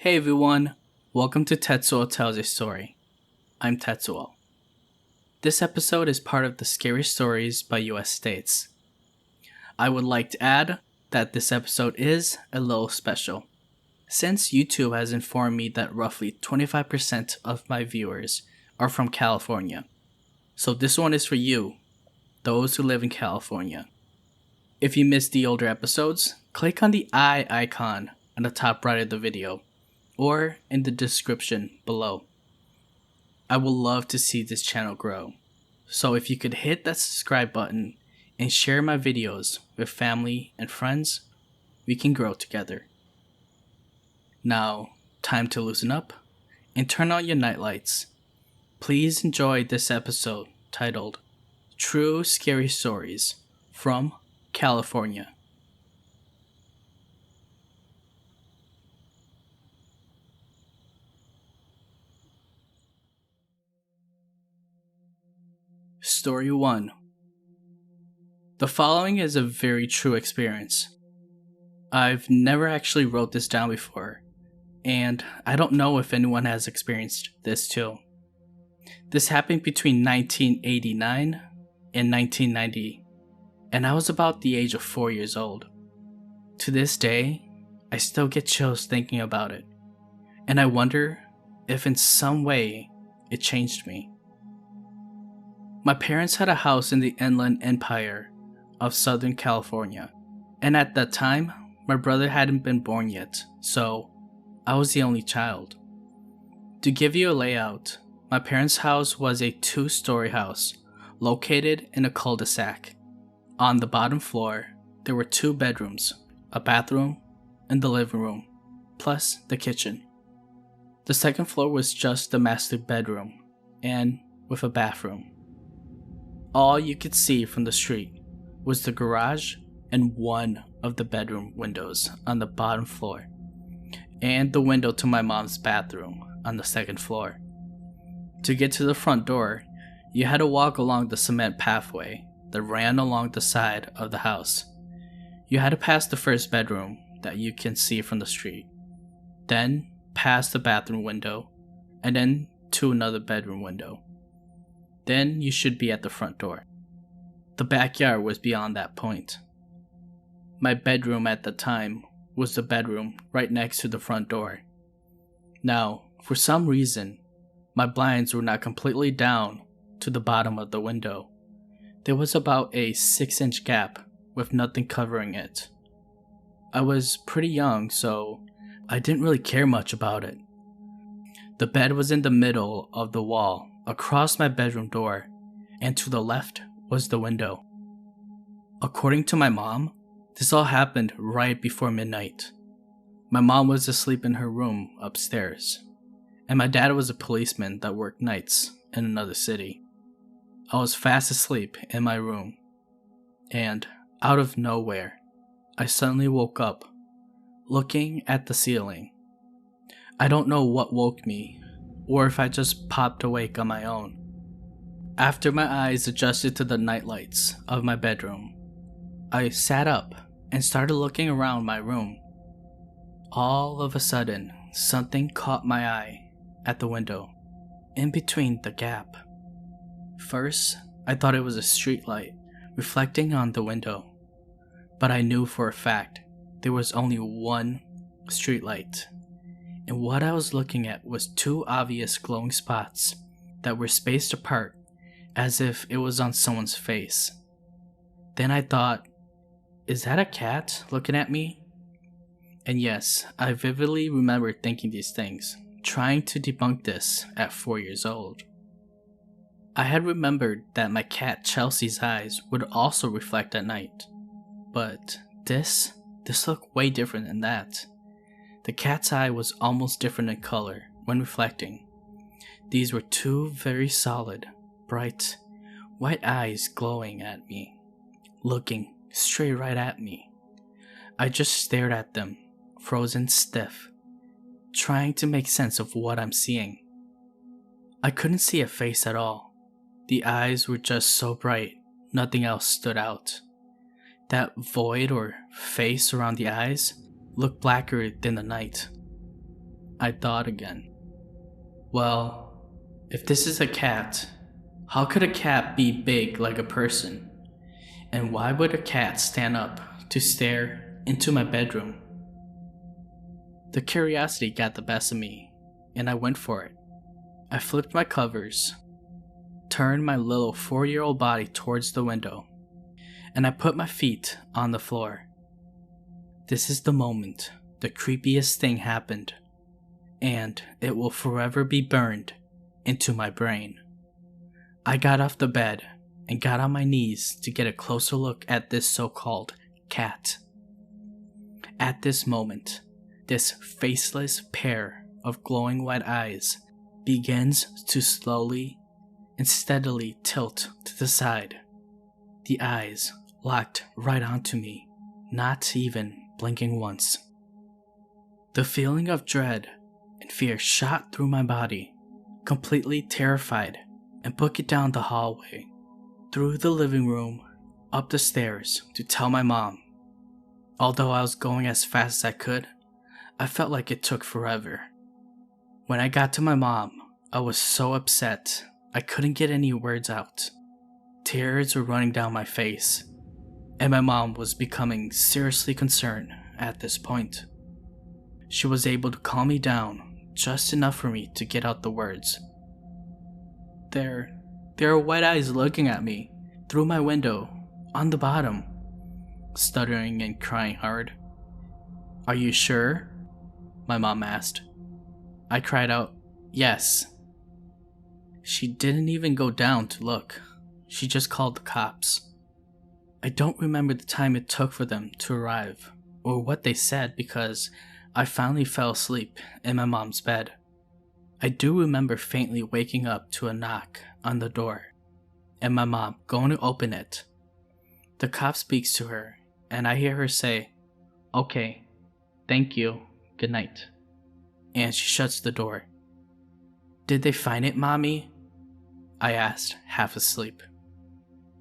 Hey everyone, welcome to Tetsuo Tells a Story. I'm Tetsuo. This episode is part of the Scary Stories by US States. I would like to add that this episode is a little special, since YouTube has informed me that roughly 25% of my viewers are from California. So this one is for you, those who live in California. If you missed the older episodes, click on the eye icon on the top right of the video, or in the description below. I would love to see this channel grow, so if you could hit that subscribe button and share my videos with family and friends, we can grow together. Now, time to loosen up and turn on your nightlights. Please enjoy this episode titled True Scary Stories from California. Story 1. The following is a very true experience. I've never actually wrote this down before, and I don't know if anyone has experienced this too. This happened between 1989 and 1990, and I was about the age of 4 years old. To this day, I still get chills thinking about it, and I wonder if in some way it changed me. My parents had a house in the Inland Empire of Southern California, and at that time, my brother hadn't been born yet, so I was the only child. To give you a layout, my parents' house was a 2-story house located in a cul-de-sac. On the bottom floor, there were 2 bedrooms, a bathroom, and the living room, plus the kitchen. The second floor was just the master bedroom, and with a bathroom. All you could see from the street was the garage and one of the bedroom windows on the bottom floor, and the window to my mom's bathroom on the second floor. To get to the front door, you had to walk along the cement pathway that ran along the side of the house. You had to pass the first bedroom that you can see from the street, then past the bathroom window, and then to another bedroom window. Then you should be at the front door. The backyard was beyond that point. My bedroom at the time was the bedroom right next to the front door. Now, for some reason, my blinds were not completely down to the bottom of the window. There was about a 6-inch gap with nothing covering it. I was pretty young, so I didn't really care much about it. The bed was in the middle of the wall across my bedroom door, and to the left was the window. According to my mom, this all happened right before midnight. My mom was asleep in her room upstairs, and my dad was a policeman that worked nights in another city. I was fast asleep in my room, and out of nowhere, I suddenly woke up, looking at the ceiling. I don't know what woke me, or if I just popped awake on my own. After my eyes adjusted to the nightlights of my bedroom, I sat up and started looking around my room. All of a sudden, something caught my eye at the window, in between the gap. First, I thought it was a street light reflecting on the window, but I knew for a fact there was only one street light. And what I was looking at was 2 obvious glowing spots that were spaced apart as if it was on someone's face. Then I thought, is that a cat looking at me? And yes, I vividly remember thinking these things, trying to debunk this at 4 years old. I had remembered that my cat Chelsea's eyes would also reflect at night, but this looked way different than that. The cat's eye was almost different in color when reflecting. These were 2 very solid, bright, white eyes glowing at me, looking straight right at me. I just stared at them, frozen stiff, trying to make sense of what I'm seeing. I couldn't see a face at all. The eyes were just so bright, nothing else stood out. That void or face around the eyes looked blacker than the night. I thought again. Well, if this is a cat, how could a cat be big like a person? And why would a cat stand up to stare into my bedroom? The curiosity got the best of me, and I went for it. I flipped my covers, turned my little 4-year-old body towards the window, and I put my feet on the floor. This is the moment the creepiest thing happened, and it will forever be burned into my brain. I got off the bed and got on my knees to get a closer look at this so-called cat. At this moment, this faceless pair of glowing white eyes begins to slowly and steadily tilt to the side. The eyes locked right onto me, not even blinking once. The feeling of dread and fear shot through my body, completely terrified, and booked it down the hallway, through the living room, up the stairs to tell my mom. Although I was going as fast as I could, I felt like it took forever. When I got to my mom, I was so upset I couldn't get any words out. Tears were running down my face, and my mom was becoming seriously concerned at this point. She was able to calm me down just enough for me to get out the words. There are white eyes looking at me through my window on the bottom, stuttering and crying hard. "Are you sure?" my mom asked. I cried out, "Yes." She didn't even go down to look. She just called the cops. I don't remember the time it took for them to arrive, or what they said, because I finally fell asleep in my mom's bed. I do remember faintly waking up to a knock on the door, and my mom going to open it. The cop speaks to her, and I hear her say, "Okay, thank you, good night," and she shuts the door. "Did they find it, Mommy?" I asked, half asleep.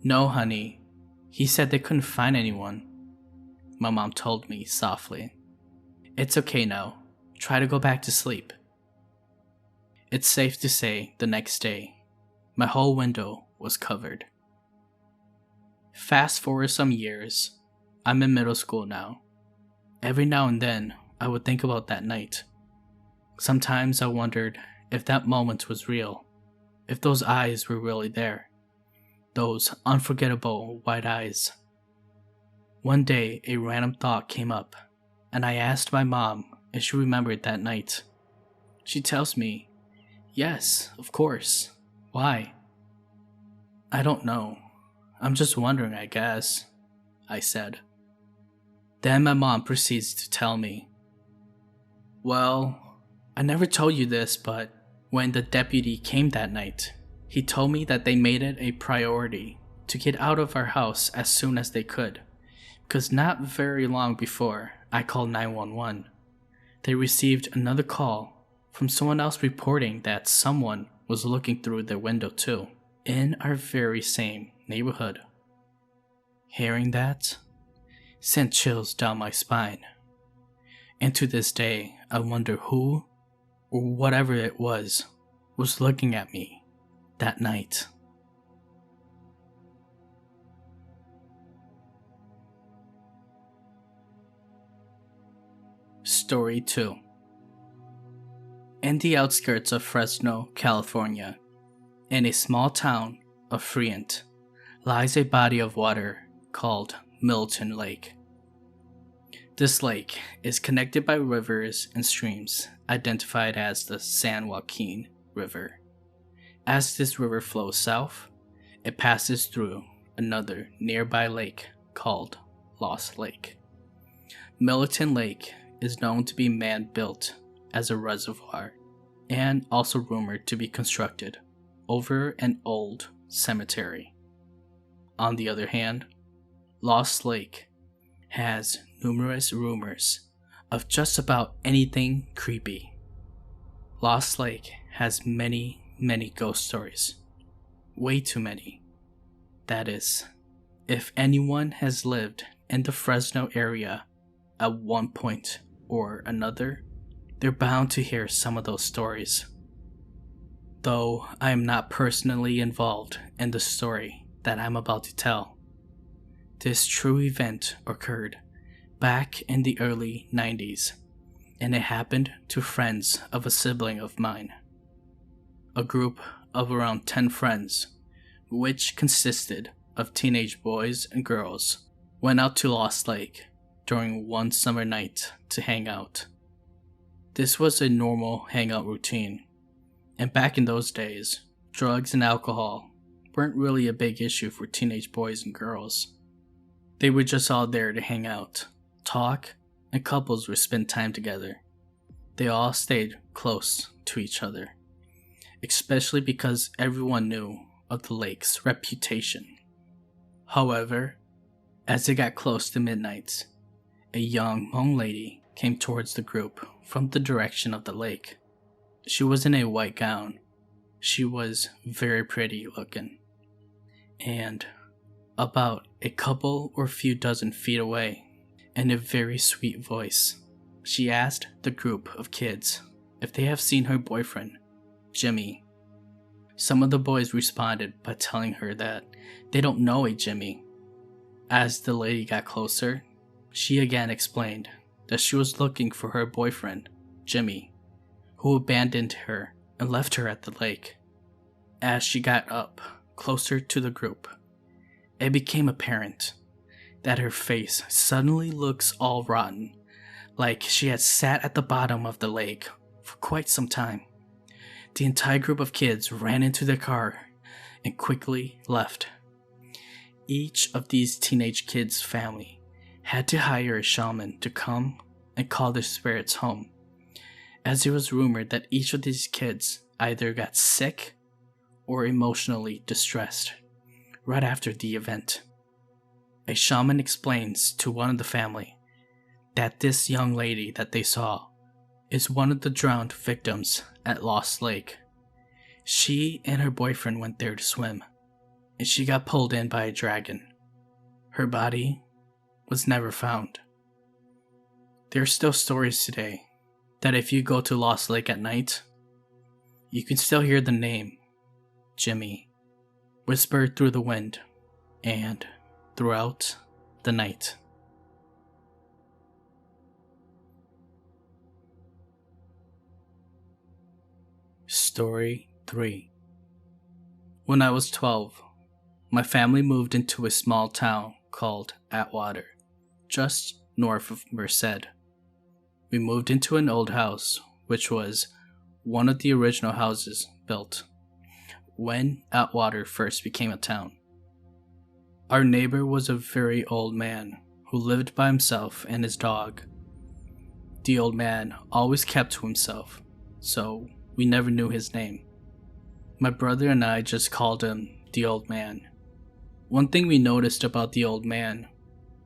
"No, honey. He said they couldn't find anyone," my mom told me softly. "It's okay now. Try to go back to sleep." It's safe to say the next day, my whole window was covered. Fast forward some years, I'm in middle school now. Every now and then, I would think about that night. Sometimes I wondered if that moment was real, if those eyes were really there, those unforgettable white eyes. One day, a random thought came up, and I asked my mom if she remembered that night. She tells me, "Yes, of course. Why?" "I don't know. I'm just wondering, I guess," I said. Then my mom proceeds to tell me, "Well, I never told you this, but when the deputy came that night, he told me that they made it a priority to get out of our house as soon as they could, because not very long before I called 911, they received another call from someone else reporting that someone was looking through their window too, in our very same neighborhood." Hearing that sent chills down my spine, and to this day I wonder who, or whatever it was looking at me that night. Story 2. In the outskirts of Fresno, California, in a small town of Friant, lies a body of water called Milton Lake. This lake is connected by rivers and streams identified as the San Joaquin River. As this river flows south, it passes through another nearby lake called Lost Lake. Milton Lake is known to be man-built as a reservoir, and also rumored to be constructed over an old cemetery. On the other hand, Lost Lake has numerous rumors of just about anything creepy. Lost Lake has many ghost stories. Way too many. That is, if anyone has lived in the Fresno area at one point or another, they're bound to hear some of those stories. Though I am not personally involved in the story that I'm about to tell, this true event occurred back in the early 90s, and it happened to friends of a sibling of mine. A group of around 10 friends, which consisted of teenage boys and girls, went out to Lost Lake during one summer night to hang out. This was a normal hangout routine, and back in those days, drugs and alcohol weren't really a big issue for teenage boys and girls. They were just all there to hang out, talk, and couples would spend time together. They all stayed close to each other, especially because everyone knew of the lake's reputation. However, as it got close to midnight, a young lady came towards the group from the direction of the lake. She was in a white gown. She was very pretty looking. And about a couple or few dozen feet away, in a very sweet voice, she asked the group of kids if they have seen her boyfriend, Jimmy. Some of the boys responded by telling her that they don't know a Jimmy. As the lady got closer, she again explained that she was looking for her boyfriend, Jimmy, who abandoned her and left her at the lake. As she got up closer to the group, it became apparent that her face suddenly looks all rotten, like she had sat at the bottom of the lake for quite some time. The entire group of kids ran into their car and quickly left. Each of these teenage kids' family had to hire a shaman to come and call their spirits home, as it was rumored that each of these kids either got sick or emotionally distressed right after the event. A shaman explains to one of the family that this young lady that they saw is one of the drowned victims at Lost Lake. She and her boyfriend went there to swim, and she got pulled in by a dragon. Her body was never found. There are still stories today that if you go to Lost Lake at night, you can still hear the name, Jimmy, whispered through the wind and throughout the night. Story 3. When I was 12, my family moved into a small town called Atwater, just north of Merced. We moved into an old house, which was one of the original houses built when Atwater first became a town. Our neighbor was a very old man who lived by himself and his dog. The old man always kept to himself, so we never knew his name. My brother and I just called him the old man. One thing we noticed about the old man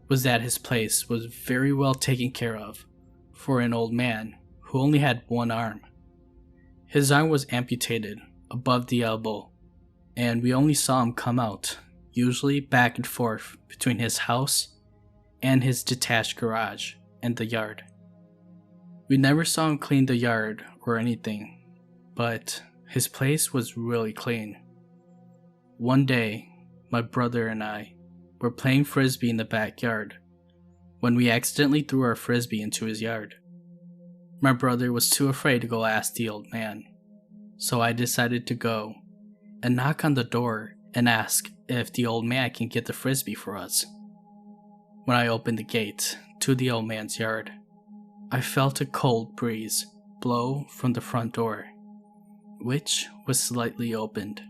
was that his place was very well taken care of for an old man who only had one arm. His arm was amputated above the elbow, and we only saw him come out, usually back and forth between his house and his detached garage and the yard. We never saw him clean the yard or anything, but his place was really clean. One day, my brother and I were playing frisbee in the backyard when we accidentally threw our frisbee into his yard. My brother was too afraid to go ask the old man, so I decided to go and knock on the door and ask if the old man can get the frisbee for us. When I opened the gate to the old man's yard, I felt a cold breeze blow from the front door, which was slightly opened.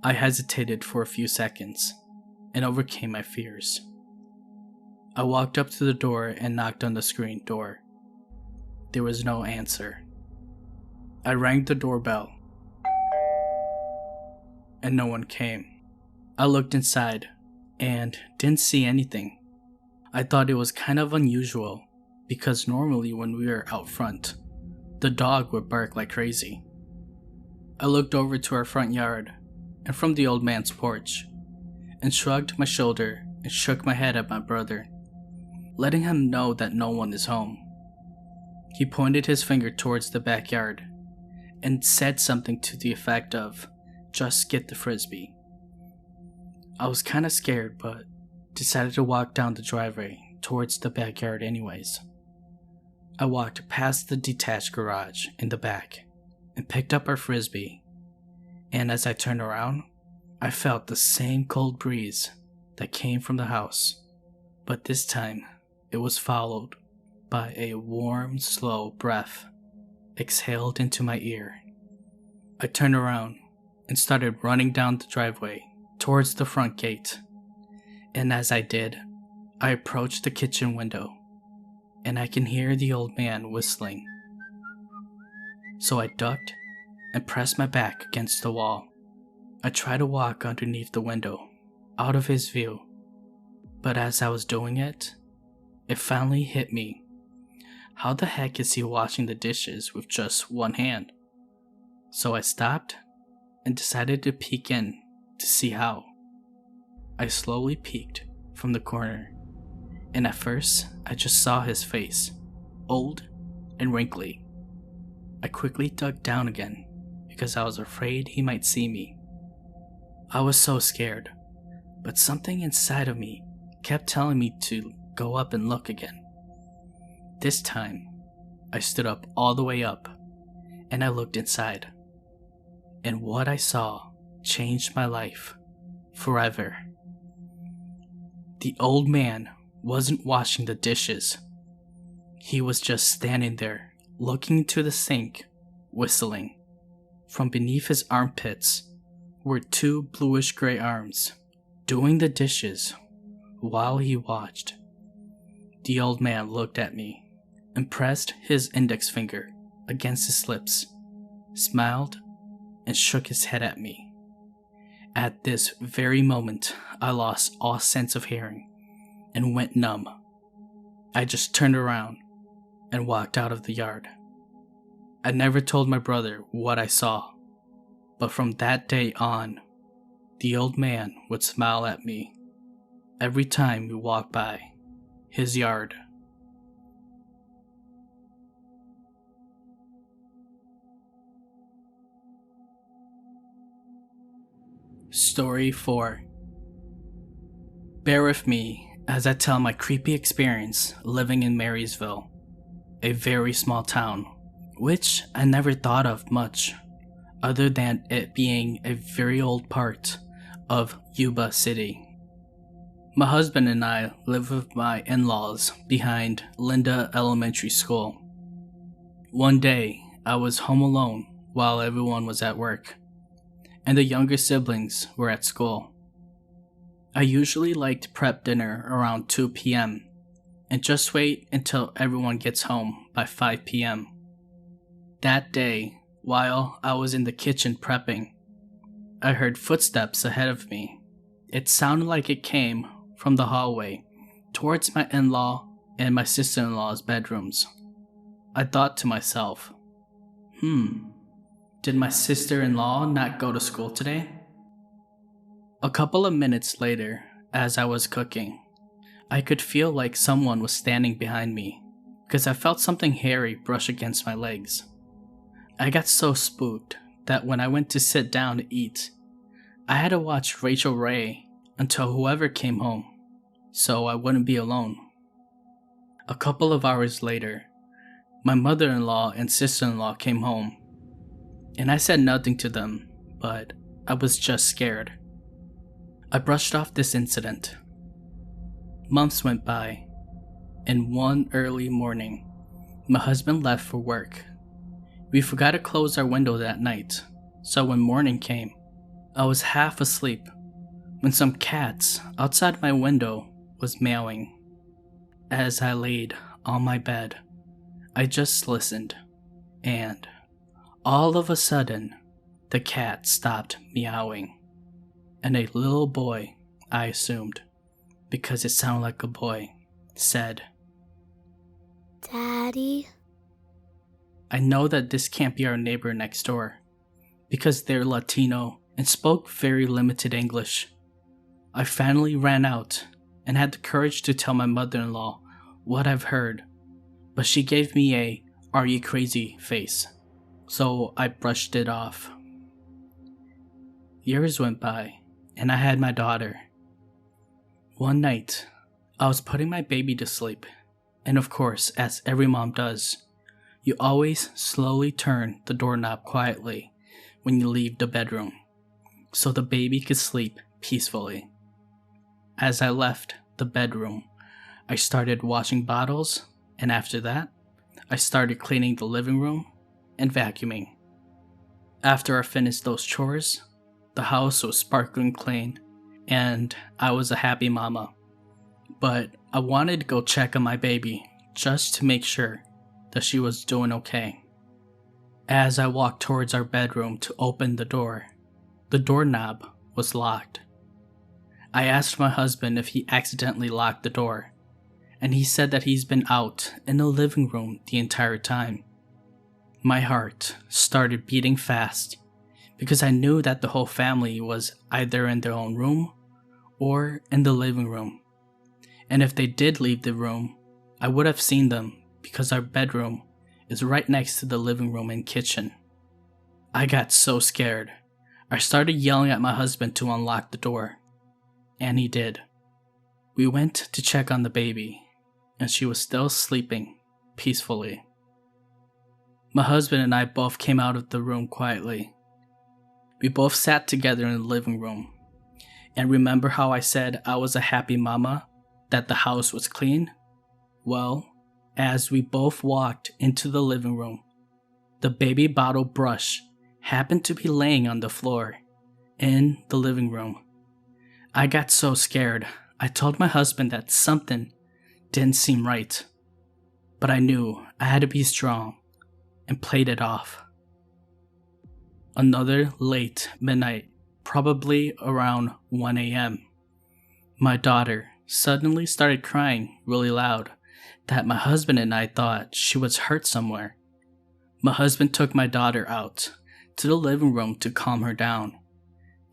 I hesitated for a few seconds and overcame my fears. I walked up to the door and knocked on the screen door. There was no answer. I rang the doorbell, and no one came. I looked inside and didn't see anything. I thought it was kind of unusual because normally when we were out front, the dog would bark like crazy. I looked over to our front yard and from the old man's porch and shrugged my shoulder and shook my head at my brother, letting him know that no one is home. He pointed his finger towards the backyard and said something to the effect of, "Just get the frisbee." I was kinda scared, but decided to walk down the driveway towards the backyard anyways. I walked past the detached garage in the back and picked up our frisbee, and as I turned around, I felt the same cold breeze that came from the house, but this time it was followed by a warm, slow breath exhaled into my ear. I turned around and started running down the driveway towards the front gate, and as I did, I approached the kitchen window, and I can hear the old man whistling. So I ducked and pressed my back against the wall. I tried to walk underneath the window, out of his view, but as I was doing it, it finally hit me. How the heck is he washing the dishes with just one hand? So I stopped and decided to peek in to see how. I slowly peeked from the corner, and at first I just saw his face, old and wrinkly. I quickly dug down again because I was afraid he might see me. I was so scared, but something inside of me kept telling me to go up and look again. This time, I stood up all the way up, and I looked inside. And what I saw changed my life forever. The old man wasn't washing the dishes. He was just standing there, looking into the sink, whistling. From beneath his armpits were two bluish-gray arms, doing the dishes while he watched. The old man looked at me and pressed his index finger against his lips, smiled, and shook his head at me. At this very moment, I lost all sense of hearing and went numb. I just turned around and walked out of the yard. I never told my brother what I saw, but from that day on, the old man would smile at me every time we walked by his yard. Story 4. Bear with me as I tell my creepy experience living in Marysville, a very small town, which I never thought of much, other than it being a very old part of Yuba City. My husband and I live with my in-laws behind Linda Elementary School. One day, I was home alone while everyone was at work, and the younger siblings were at school. I usually like to prep dinner around 2 p.m. and just wait until everyone gets home by 5 p.m. That day, while I was in the kitchen prepping, I heard footsteps ahead of me. It sounded like it came from the hallway towards my in-law and my sister-in-law's bedrooms. I thought to myself, did my sister-in-law not go to school today? A couple of minutes later, as I was cooking, I could feel like someone was standing behind me because I felt something hairy brush against my legs. I got so spooked that when I went to sit down to eat, I had to watch Rachel Ray until whoever came home, so I wouldn't be alone. A couple of hours later, my mother-in-law and sister-in-law came home, and I said nothing to them, but I was just scared. I brushed off this incident. Months went by, and one early morning, my husband left for work. We forgot to close our window that night, so when morning came, I was half asleep when some cats outside my window was meowing. As I laid on my bed, I just listened, and all of a sudden, the cat stopped meowing, and a little boy, I assumed, because it sounded like a boy, said, "Daddy?" I know that this can't be our neighbor next door, because they're Latino and spoke very limited English. I finally ran out and had the courage to tell my mother-in-law what I've heard, but she gave me a "Are you crazy?" face, so I brushed it off. Years went by, and I had my daughter. One night, I was putting my baby to sleep, and of course, as every mom does, you always slowly turn the doorknob quietly when you leave the bedroom, so the baby could sleep peacefully. As I left the bedroom, I started washing bottles, and after that, I started cleaning the living room and vacuuming. After I finished those chores, the house was sparkling clean, and I was a happy mama. But I wanted to go check on my baby just to make sure that she was doing okay. As I walked towards our bedroom to open the doorknob was locked. I asked my husband if he accidentally locked the door, and he said that he's been out in the living room the entire time. My heart started beating fast because I knew that the whole family was either in their own room or in the living room. And if they did leave the room, I would have seen them because our bedroom is right next to the living room and kitchen. I got so scared. I started yelling at my husband to unlock the door, and he did. We went to check on the baby, and she was still sleeping peacefully. My husband and I both came out of the room quietly. We both sat together in the living room. And remember how I said I was a happy mama, that the house was clean? Well, as we both walked into the living room, the baby bottle brush happened to be laying on the floor in the living room. I got so scared, I told my husband that something didn't seem right. But I knew I had to be strong and played it off. Another late midnight, probably around 1 a.m., my daughter suddenly started crying really loud that my husband and I thought she was hurt somewhere. My husband took my daughter out to the living room to calm her down,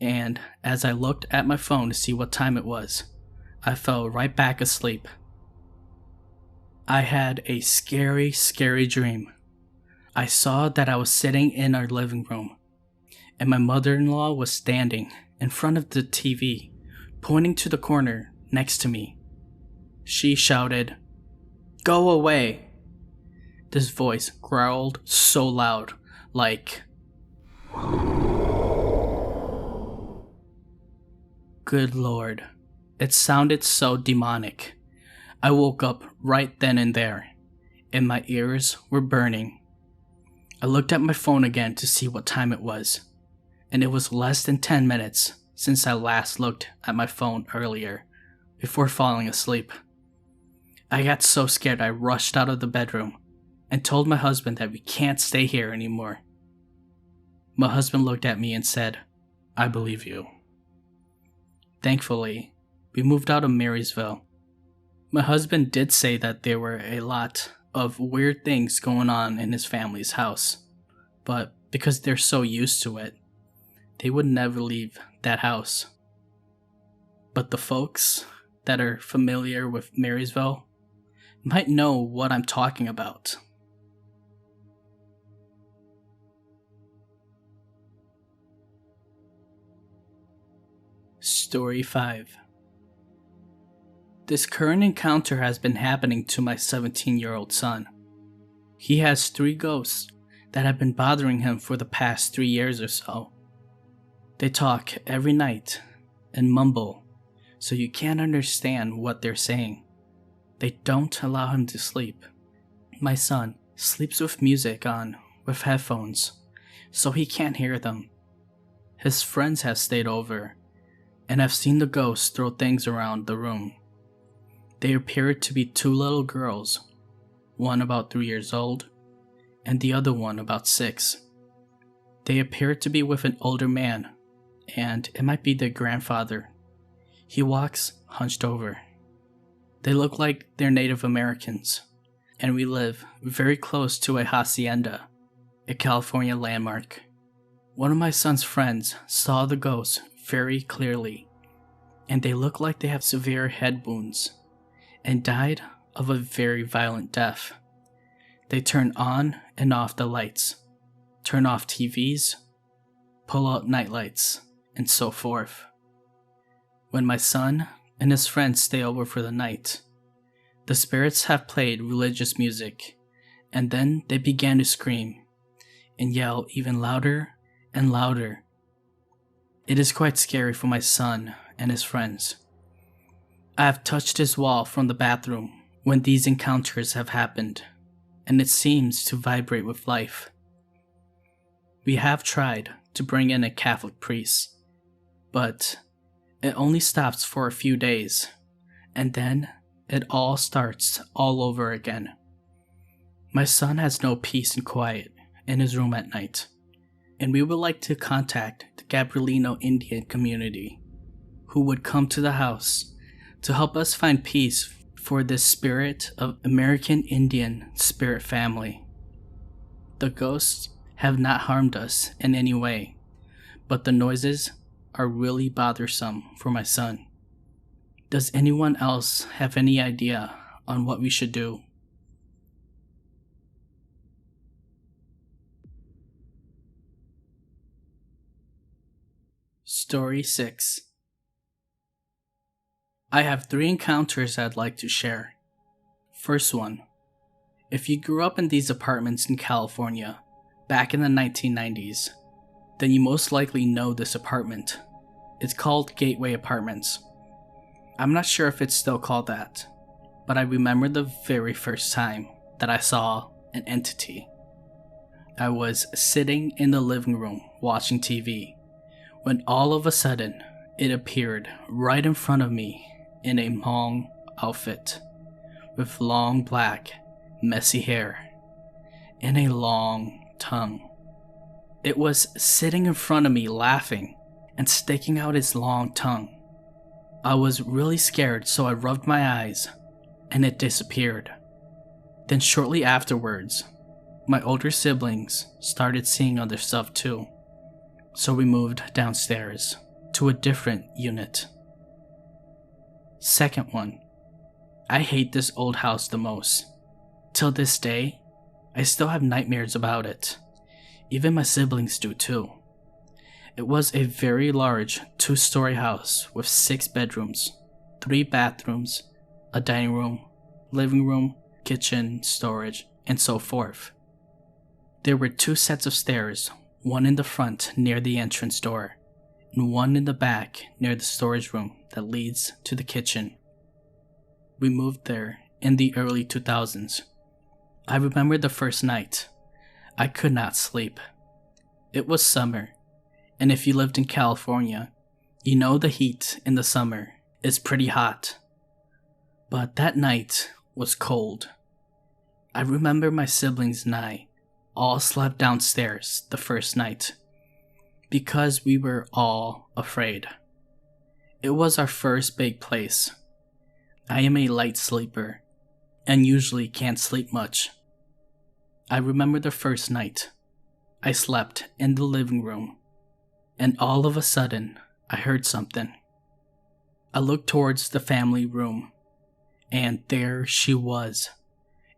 and as I looked at my phone to see what time it was, I fell right back asleep. I had a scary, scary dream. I saw that I was sitting in our living room, and my mother-in-law was standing in front of the TV, pointing to the corner next to me. She shouted, "Go away!" This voice growled so loud, like, good lord, it sounded so demonic. I woke up right then and there, and my ears were burning. I looked at my phone again to see what time it was, and it was less than 10 minutes since I last looked at my phone earlier, before falling asleep. I got so scared I rushed out of the bedroom and told my husband that we can't stay here anymore. My husband looked at me and said, "I believe you." Thankfully, we moved out of Marysville. My husband did say that there were a lot of weird things going on in his family's house, but because they're so used to it, they would never leave that house. But the folks that are familiar with Marysville might know what I'm talking about. Story 5. This current encounter has been happening to my 17-year-old son. He has 3 ghosts that have been bothering him for the past 3 years or so. They talk every night and mumble, so you can't understand what they're saying. They don't allow him to sleep. My son sleeps with music on with headphones, so he can't hear them. His friends have stayed over and have seen the ghosts throw things around the room. They appear to be 2 little girls, one about 3 years old and the other one about 6. They appear to be with an older man, and it might be their grandfather. He walks hunched over. They look like they're Native Americans, and we live very close to a hacienda, a California landmark. One of my son's friends saw the ghosts very clearly, and they look like they have severe head wounds and died of a very violent death. They turn on and off the lights, turn off TVs, pull out nightlights, and so forth. When my son and his friends stay over for the night, the spirits have played religious music, and then they began to scream and yell even louder and louder. It is quite scary for my son and his friends. I have touched his wall from the bathroom when these encounters have happened, and it seems to vibrate with life. We have tried to bring in a Catholic priest, but it only stops for a few days, and then it all starts all over again. My son has no peace and quiet in his room at night, and we would like to contact the Gabrielino Indian community, who would come to the house to help us find peace for this spirit of American Indian spirit family. The ghosts have not harmed us in any way, but the noises are really bothersome for my son. Does anyone else have any idea on what we should do? Story 6. I have 3 encounters I'd like to share. First one. If you grew up in these apartments in California back in the 1990s, then you most likely know this apartment. It's called Gateway Apartments. I'm not sure if it's still called that, but I remember the very first time that I saw an entity. I was sitting in the living room watching TV when all of a sudden it appeared right in front of me in a Hmong outfit with long black messy hair and a long tongue. It was sitting in front of me laughing and sticking out its long tongue. I was really scared, so I rubbed my eyes and it disappeared. Then shortly afterwards, my older siblings started seeing other stuff too, so we moved downstairs to a different unit. Second one. I hate this old house the most. Till this day, I still have nightmares about it. Even my siblings do too. It was a very large 2-story house with 6 bedrooms, 3 bathrooms, a dining room, living room, kitchen, storage, and so forth. There were 2 sets of stairs, one in the front near the entrance door, and one in the back near the storage room that leads to the kitchen. We moved there in the early 2000s. I remember the first night. I could not sleep. It was summer, and if you lived in California, you know the heat in the summer is pretty hot. But that night was cold. I remember my siblings and I all slept downstairs the first night because we were all afraid. It was our first big place. I am a light sleeper and usually can't sleep much. I remember the first night. I slept in the living room, and all of a sudden, I heard something. I looked towards the family room, and there she was,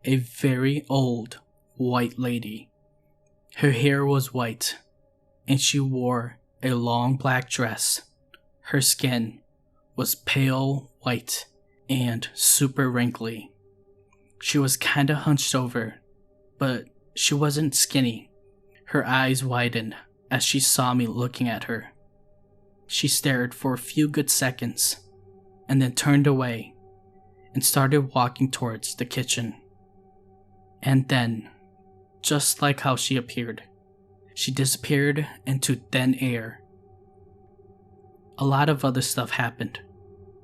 a very old white lady. Her hair was white, and she wore a long black dress. Her skin was pale white and super wrinkly. She was kinda hunched over, but she wasn't skinny. Her eyes widened as she saw me looking at her. She stared for a few good seconds, and then turned away and started walking towards the kitchen. And then, just like how she appeared, she disappeared into thin air. A lot of other stuff happened,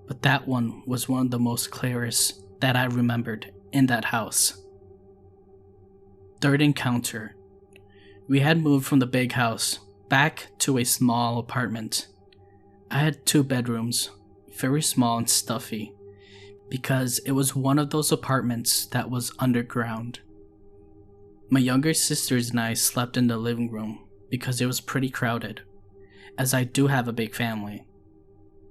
but that one was one of the most clearest that I remembered in that house. Third encounter. We had moved from the big house back to a small apartment. I had 2 bedrooms, very small and stuffy, because it was one of those apartments that was underground. My younger sisters and I slept in the living room because it was pretty crowded, as I do have a big family.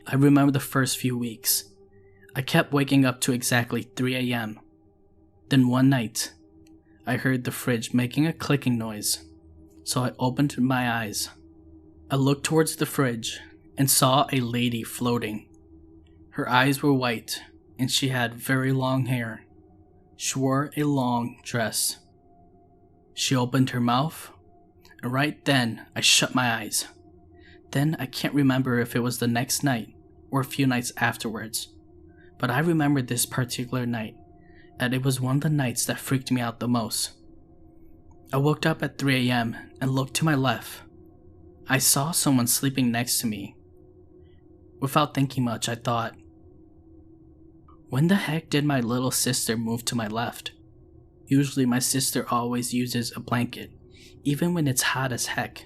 I remember the first few weeks. I kept waking up to exactly 3 a.m. Then one night, I heard the fridge making a clicking noise, so I opened my eyes. I looked towards the fridge and saw a lady floating. Her eyes were white, and she had very long hair. She wore a long dress. She opened her mouth, and right then I shut my eyes. Then I can't remember if it was the next night or a few nights afterwards, but I remember this particular night, and it was one of the nights that freaked me out the most. I woke up at 3 a.m. and looked to my left. I saw someone sleeping next to me. Without thinking much, I thought, when the heck did my little sister move to my left? Usually my sister always uses a blanket, even when it's hot as heck.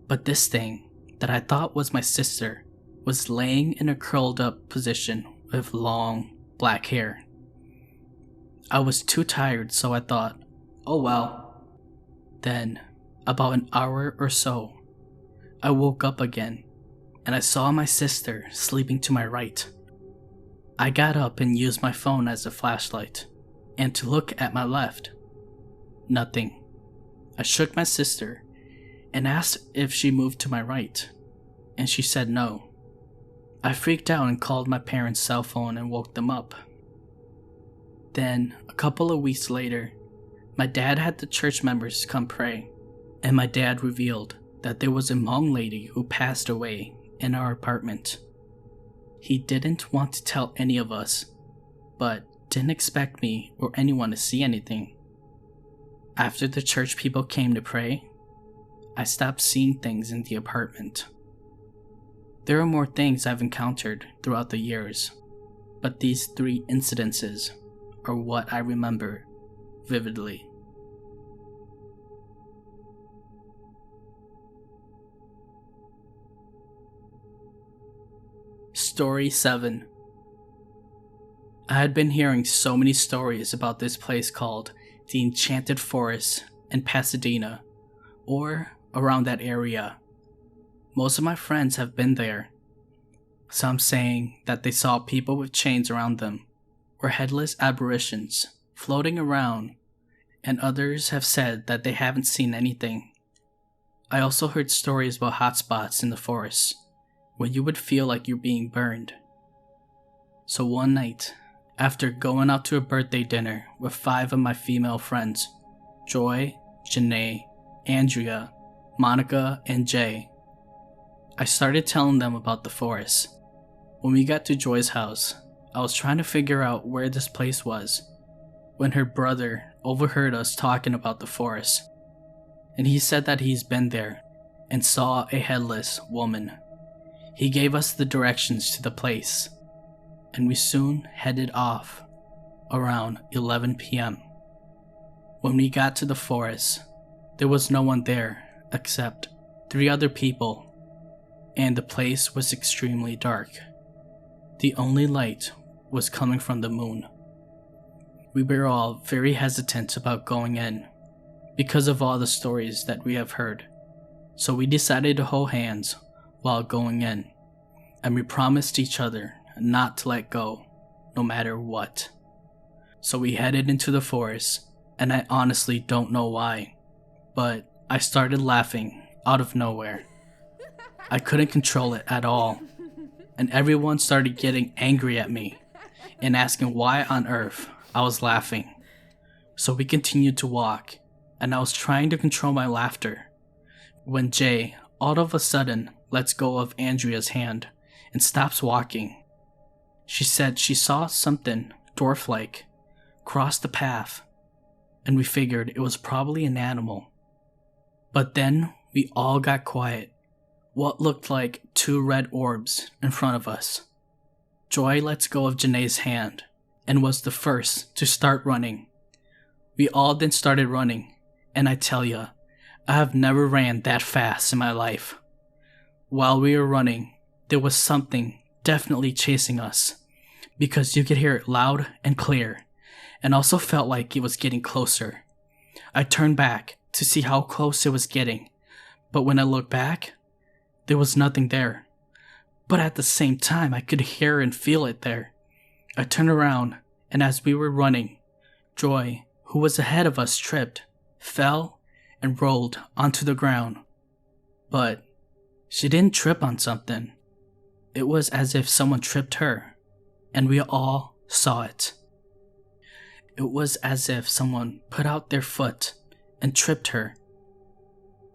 But this thing that I thought was my sister was laying in a curled up position with long black hair. I was too tired, so I thought, oh well. Then, about an hour or so, I woke up again, and I saw my sister sleeping to my right. I got up and used my phone as a flashlight, and to look at my left. Nothing. I shook my sister and asked if she moved to my right, and she said no. I freaked out and called my parents' cell phone and woke them up. Then, a couple of weeks later, my dad had the church members come pray, and my dad revealed that there was a Hmong lady who passed away in our apartment. He didn't want to tell any of us, but didn't expect me or anyone to see anything. After the church people came to pray, I stopped seeing things in the apartment. There are more things I've encountered throughout the years, but these 3 incidences are what I remember vividly. Story 7. I had been hearing so many stories about this place called the Enchanted Forest in Pasadena, or around that area. Most of my friends have been there. Some saying that they saw people with chains around them, or headless apparitions floating around, and others have said that they haven't seen anything. I also heard stories about hot spots in the forest, where you would feel like you're being burned. So one night, after going out to a birthday dinner with 5 of my female friends, Joy, Janae, Andrea, Monica, and Jay, I started telling them about the forest. When we got to Joy's house, I was trying to figure out where this place was, when her brother overheard us talking about the forest, and he said that he's been there and saw a headless woman. He gave us the directions to the place, and we soon headed off around 11 p.m. When we got to the forest, there was no one there except 3 other people, and the place was extremely dark. The only light was coming from the moon. We were all very hesitant about going in because of all the stories that we have heard, so we decided to hold hands while going in, and we promised each other not to let go, no matter what. So we headed into the forest, and I honestly don't know why, but I started laughing out of nowhere. I couldn't control it at all, and everyone started getting angry at me and asking why on earth I was laughing. So we continued to walk, and I was trying to control my laughter, when Jay all of a sudden lets go of Andrea's hand and stops walking. She said she saw something dwarf-like cross the path, and we figured it was probably an animal. But then we all got quiet. What looked like 2 red orbs in front of us. Joy lets go of Janae's hand and was the first to start running. We all then started running, and I tell ya, I have never ran that fast in my life. While we were running, there was something definitely chasing us, because you could hear it loud and clear, and also felt like it was getting closer. I turned back to see how close it was getting, but when I looked back, there was nothing there. But at the same time, I could hear and feel it there. I turned around, and as we were running, Joy, who was ahead of us tripped, fell, and rolled onto the ground. But she didn't trip on something. It was as if someone tripped her, and we all saw it. It was as if someone put out their foot and tripped her.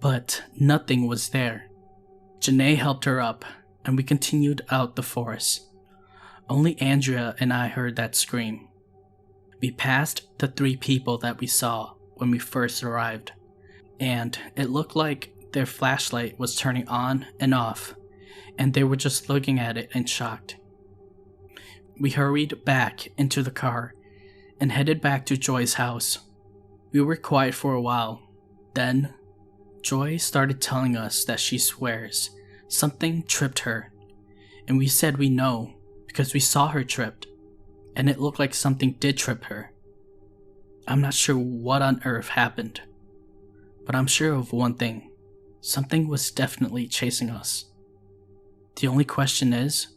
But nothing was there. Janae helped her up, and we continued out the forest. Only Andrea and I heard that scream. We passed the 3 people that we saw when we first arrived, and it looked like their flashlight was turning on and off, and they were just looking at it in shock. We hurried back into the car and headed back to Joy's house. We were quiet for a while. Then, Joy started telling us that she swears something tripped her, and we said we know because we saw her tripped, and it looked like something did trip her. I'm not sure what on earth happened, but I'm sure of one thing. Something was definitely chasing us. The only question is,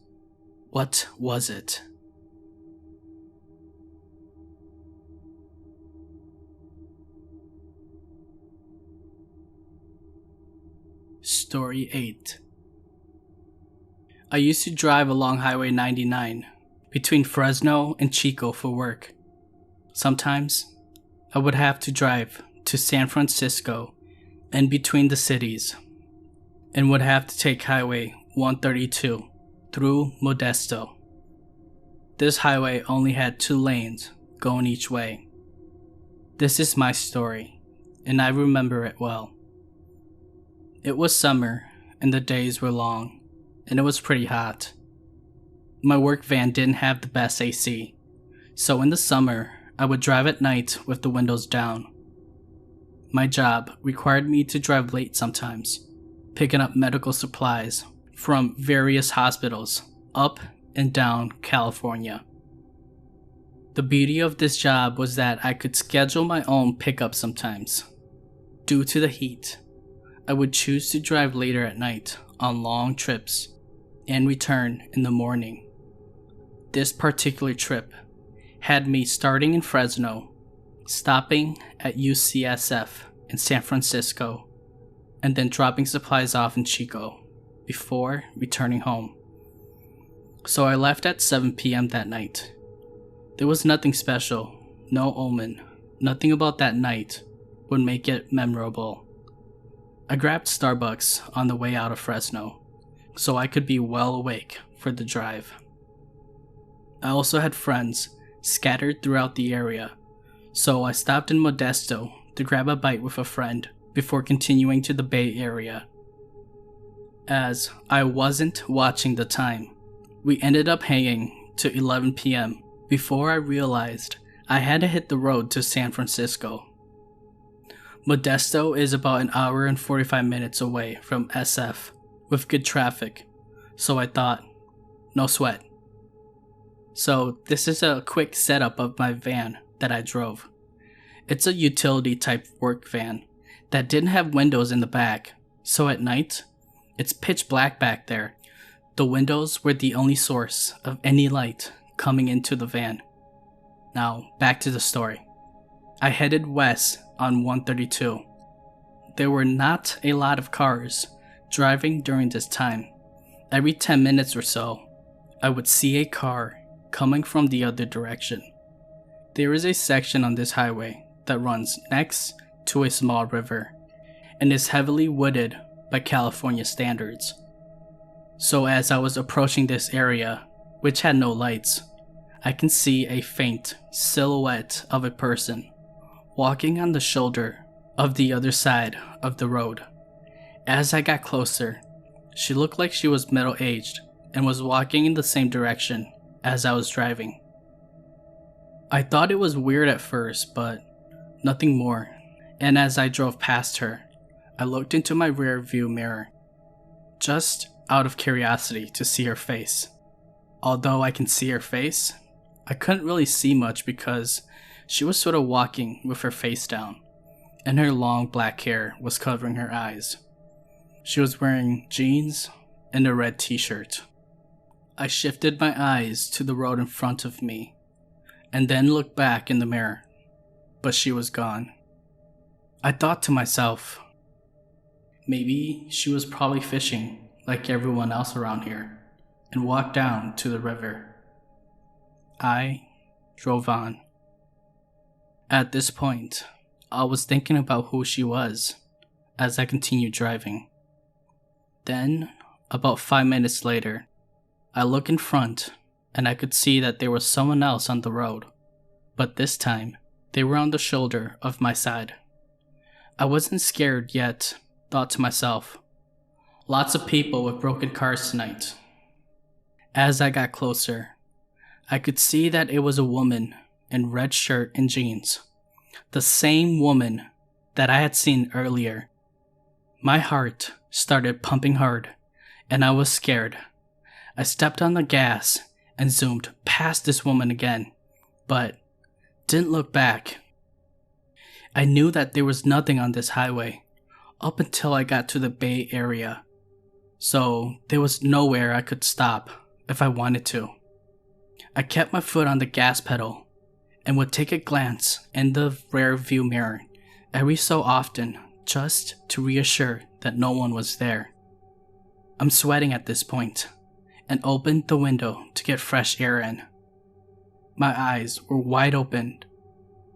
what was it? Story 8. I used to drive along Highway 99 between Fresno and Pico for work. Sometimes, I would have to drive to San Francisco and between the cities, and would have to take Highway 132 through Modesto. This highway only had 2 lanes going each way. This is my story, and I remember it well. It was summer, and the days were long, and it was pretty hot. My work van didn't have the best AC, so in the summer, I would drive at night with the windows down. My job required me to drive late sometimes, picking up medical supplies from various hospitals up and down California. The beauty of this job was that I could schedule my own pickup sometimes. Due to the heat, I would choose to drive later at night on long trips and return in the morning. This particular trip had me starting in Fresno, stopping at UCSF in San Francisco, and then dropping supplies off in Pico before returning home. So I left at 7 p.m. that night. There was nothing special, no omen, nothing about that night would make it memorable. I grabbed Starbucks on the way out of Fresno, so I could be well awake for the drive. I also had friends scattered throughout the area, so I stopped in Modesto to grab a bite with a friend before continuing to the Bay Area. As I wasn't watching the time, we ended up hanging to 11 p.m. before I realized I had to hit the road to San Francisco. Modesto is about an hour and 45 minutes away from SF with good traffic, so I thought, no sweat. So this is a quick setup of my van that I drove. It's a utility type work van that didn't have windows in the back, so at night, it's pitch black back there. The windows were the only source of any light coming into the van. Now, back to the story. I headed west on 132. There were not a lot of cars driving during this time. Every 10 minutes or so, I would see a car coming from the other direction. There is a section on this highway that runs next to a small river and is heavily wooded by California standards. So as I was approaching this area, which had no lights, I can see a faint silhouette of a person walking on the shoulder of the other side of the road. As I got closer, she looked like she was middle-aged and was walking in the same direction as I was driving. I thought it was weird at first, but nothing more, and as I drove past her, I looked into my rear view mirror, just out of curiosity to see her face. Although I can see her face, I couldn't really see much because she was sort of walking with her face down, and her long black hair was covering her eyes. She was wearing jeans and a red t-shirt. I shifted my eyes to the road in front of me, and then looked back in the mirror. but she was gone. I thought to myself, maybe she was probably fishing like everyone else around here and walked down to the river. I drove on. At this point, I was thinking about who she was as I continued driving. Then, about 5 minutes later, I look in front and I could see that there was someone else on the road, but this time, they were on the shoulder of my side. I wasn't scared yet, thought to myself, lots of people with broken cars tonight. As I got closer, I could see that it was a woman in red shirt and jeans, the same woman that I had seen earlier. My heart started pumping hard, and I was scared. I stepped on the gas and zoomed past this woman again, but didn't look back. I knew that there was nothing on this highway up until I got to the Bay Area, so there was nowhere I could stop if I wanted to. I kept my foot on the gas pedal and would take a glance in the rear view mirror every so often just to reassure that no one was there. I'm sweating at this point and opened the window to get fresh air in. My eyes were wide open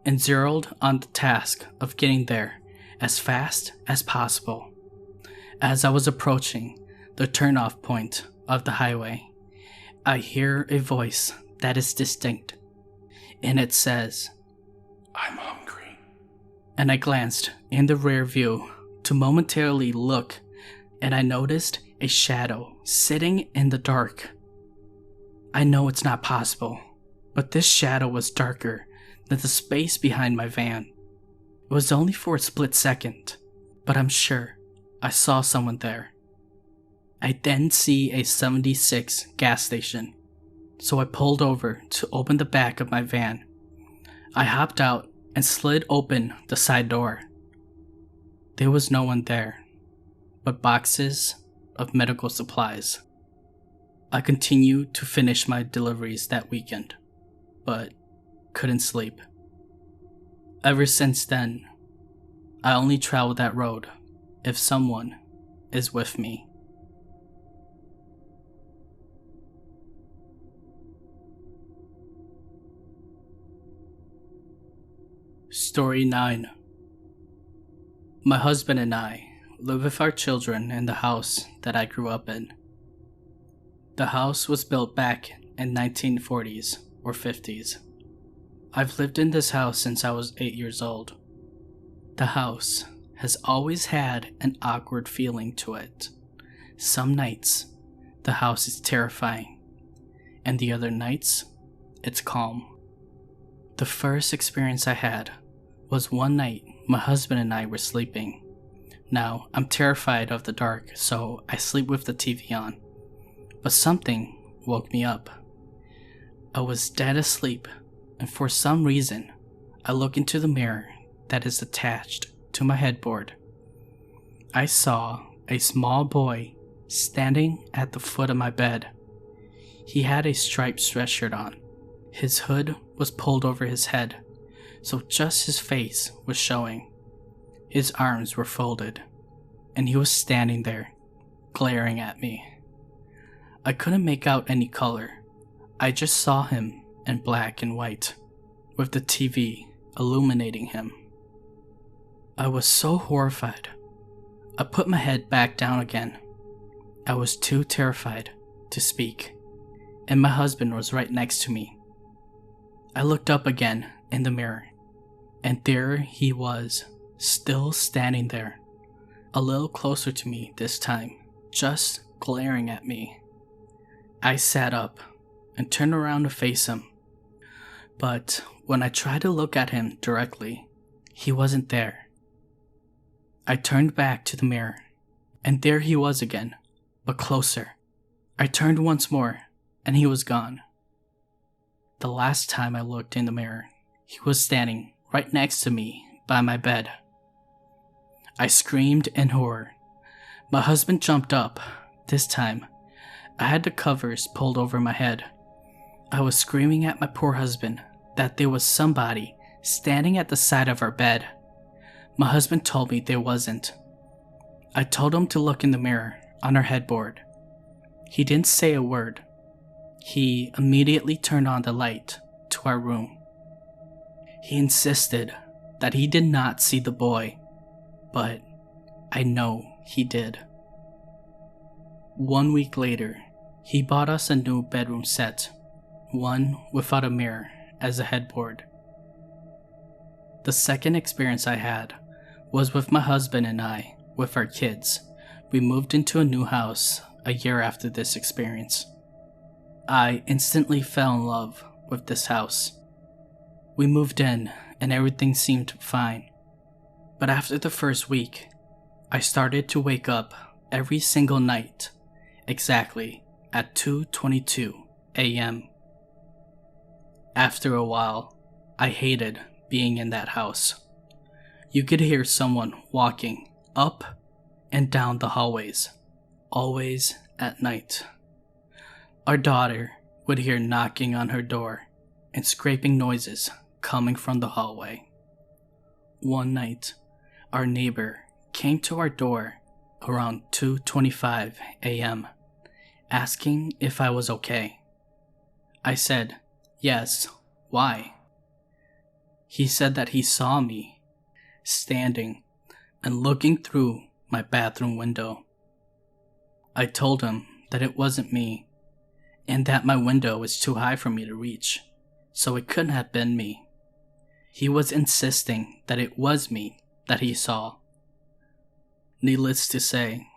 and zeroed on the task of getting there as fast as possible. As I was approaching the turnoff point of the highway, I hear a voice that is distinct, and it says, "I'm hungry." And I glanced in the rear view to momentarily look, and I noticed a shadow sitting in the dark. I know it's not possible, but this shadow was darker than the space behind my van. It was only for a split second, but I'm sure I saw someone there. I then see a 76 gas station, so I pulled over to open the back of my van. I hopped out and slid open the side door. There was no one there, but boxes of medical supplies. I continued to finish my deliveries that weekend, but couldn't sleep. Ever since then, I only travel that road if someone is with me. Story 9. My husband and I live with our children in the house that I grew up in. The house was built back in 1940s or 50s. I've lived in this house since I was 8 years old. The house has always had an awkward feeling to it. Some nights, the house is terrifying, and the other nights, it's calm. The first experience I had was one night my husband and I were sleeping. Now, I'm terrified of the dark, so I sleep with the TV on. But something woke me up. I was dead asleep, and for some reason, I look into the mirror that is attached to my headboard. I saw a small boy standing at the foot of my bed. He had a striped sweatshirt on. His hood was pulled over his head, so just his face was showing. His arms were folded, and he was standing there, glaring at me. I couldn't make out any color. I just saw him in black and white, with the TV illuminating him. I was so horrified. I put my head back down again. I was too terrified to speak, and my husband was right next to me. I looked up again in the mirror, and there he was, still standing there, a little closer to me this time, just glaring at me. I sat up and turned around to face him, but when I tried to look at him directly, he wasn't there. I turned back to the mirror, and there he was again, but closer. I turned once more, and he was gone. The last time I looked in the mirror, he was standing right next to me by my bed. I screamed in horror. My husband jumped up. This time, I had the covers pulled over my head. I was screaming at my poor husband that there was somebody standing at the side of our bed. My husband told me there wasn't. I told him to look in the mirror on our headboard. He didn't say a word. He immediately turned on the light to our room. He insisted that he did not see the boy, but I know he did. 1 week later, he bought us a new bedroom set, one without a mirror as a headboard. The second experience I had was with my husband and I, with our kids. We moved into a new house a year after this experience. I instantly fell in love with this house. We moved in and everything seemed fine. But after the first week, I started to wake up every single night, exactly at 2:22 a.m. After a while, I hated being in that house. You could hear someone walking up and down the hallways, always at night. Our daughter would hear knocking on her door and scraping noises coming from the hallway. One night, our neighbor came to our door around 2:25 a.m., asking if I was okay. I said, yes, why? He said that he saw me standing and looking through my bathroom window. I told him that it wasn't me and that my window was too high for me to reach, so it couldn't have been me. He was insisting that it was me that he saw. Needless to say,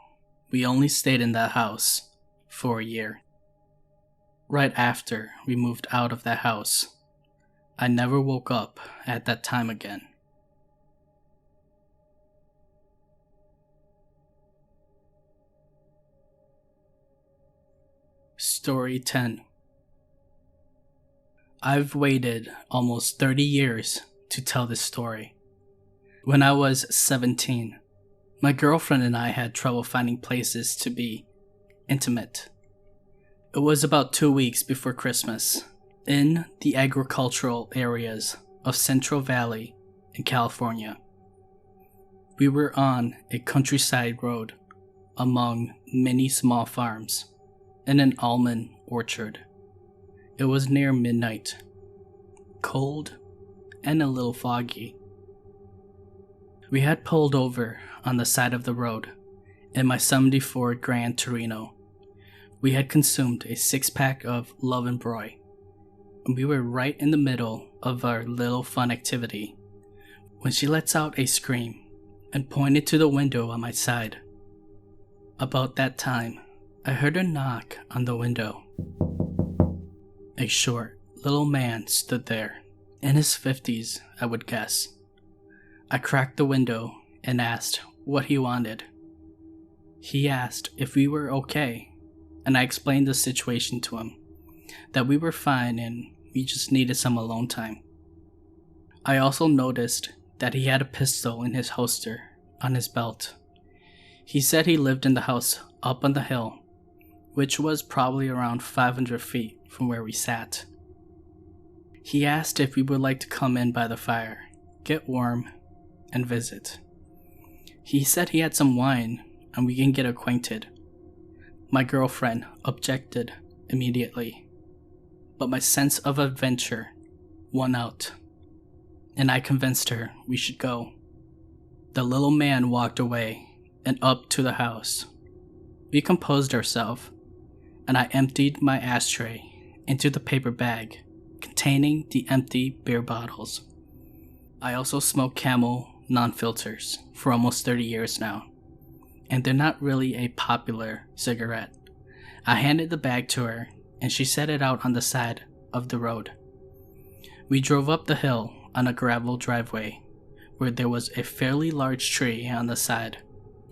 we only stayed in that house for a year. Right after we moved out of that house, I never woke up at that time again. Story 10. I've waited almost 30 years to tell this story. When I was 17, my girlfriend and I had trouble finding places to be intimate. It was about 2 weeks before Christmas, in the agricultural areas of Central Valley in California. We were on a countryside road among many small farms in an almond orchard. It was near midnight, cold and a little foggy. We had pulled over on the side of the road in my '74 Grand Torino. We had consumed a 6-pack of Love and Broy, and we were right in the middle of our little fun activity when she lets out a scream and pointed to the window on my side. About that time, I heard a knock on the window. A short, little man stood there, in his 50s, I would guess. I cracked the window and asked what he wanted. He asked if we were okay, and I explained the situation to him, that we were fine and we just needed some alone time. I also noticed that he had a pistol in his holster on his belt. He said he lived in the house up on the hill, which was probably around 500 feet from where we sat. He asked if we would like to come in by the fire, get warm, and visit. He said he had some wine and we can get acquainted. My girlfriend objected immediately, but my sense of adventure won out, and I convinced her we should go. The little man walked away and up to the house. We composed ourselves, and I emptied my ashtray into the paper bag containing the empty beer bottles. I also smoke Camel non-filters for almost 30 years now, and they're not really a popular cigarette. I handed the bag to her, and she set it out on the side of the road. We drove up the hill on a gravel driveway where there was a fairly large tree on the side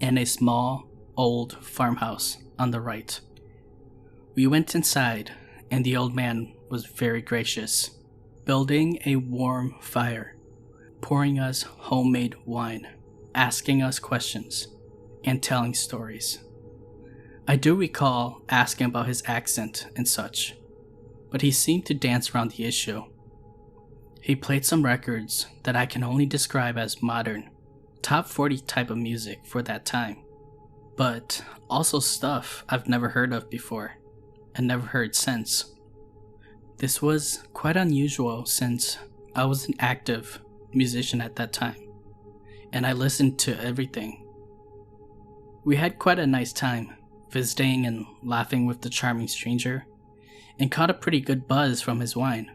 and a small, old farmhouse on the right. We went inside, and the old man was very gracious, building a warm fire, pouring us homemade wine, asking us questions, and telling stories. I do recall asking about his accent and such, but he seemed to dance around the issue. He played some records that I can only describe as modern, top 40 type of music for that time, but also stuff I've never heard of before and never heard since. This was quite unusual since I was an active musician at that time, and I listened to everything. We had quite a nice time visiting and laughing with the charming stranger, and caught a pretty good buzz from his wine.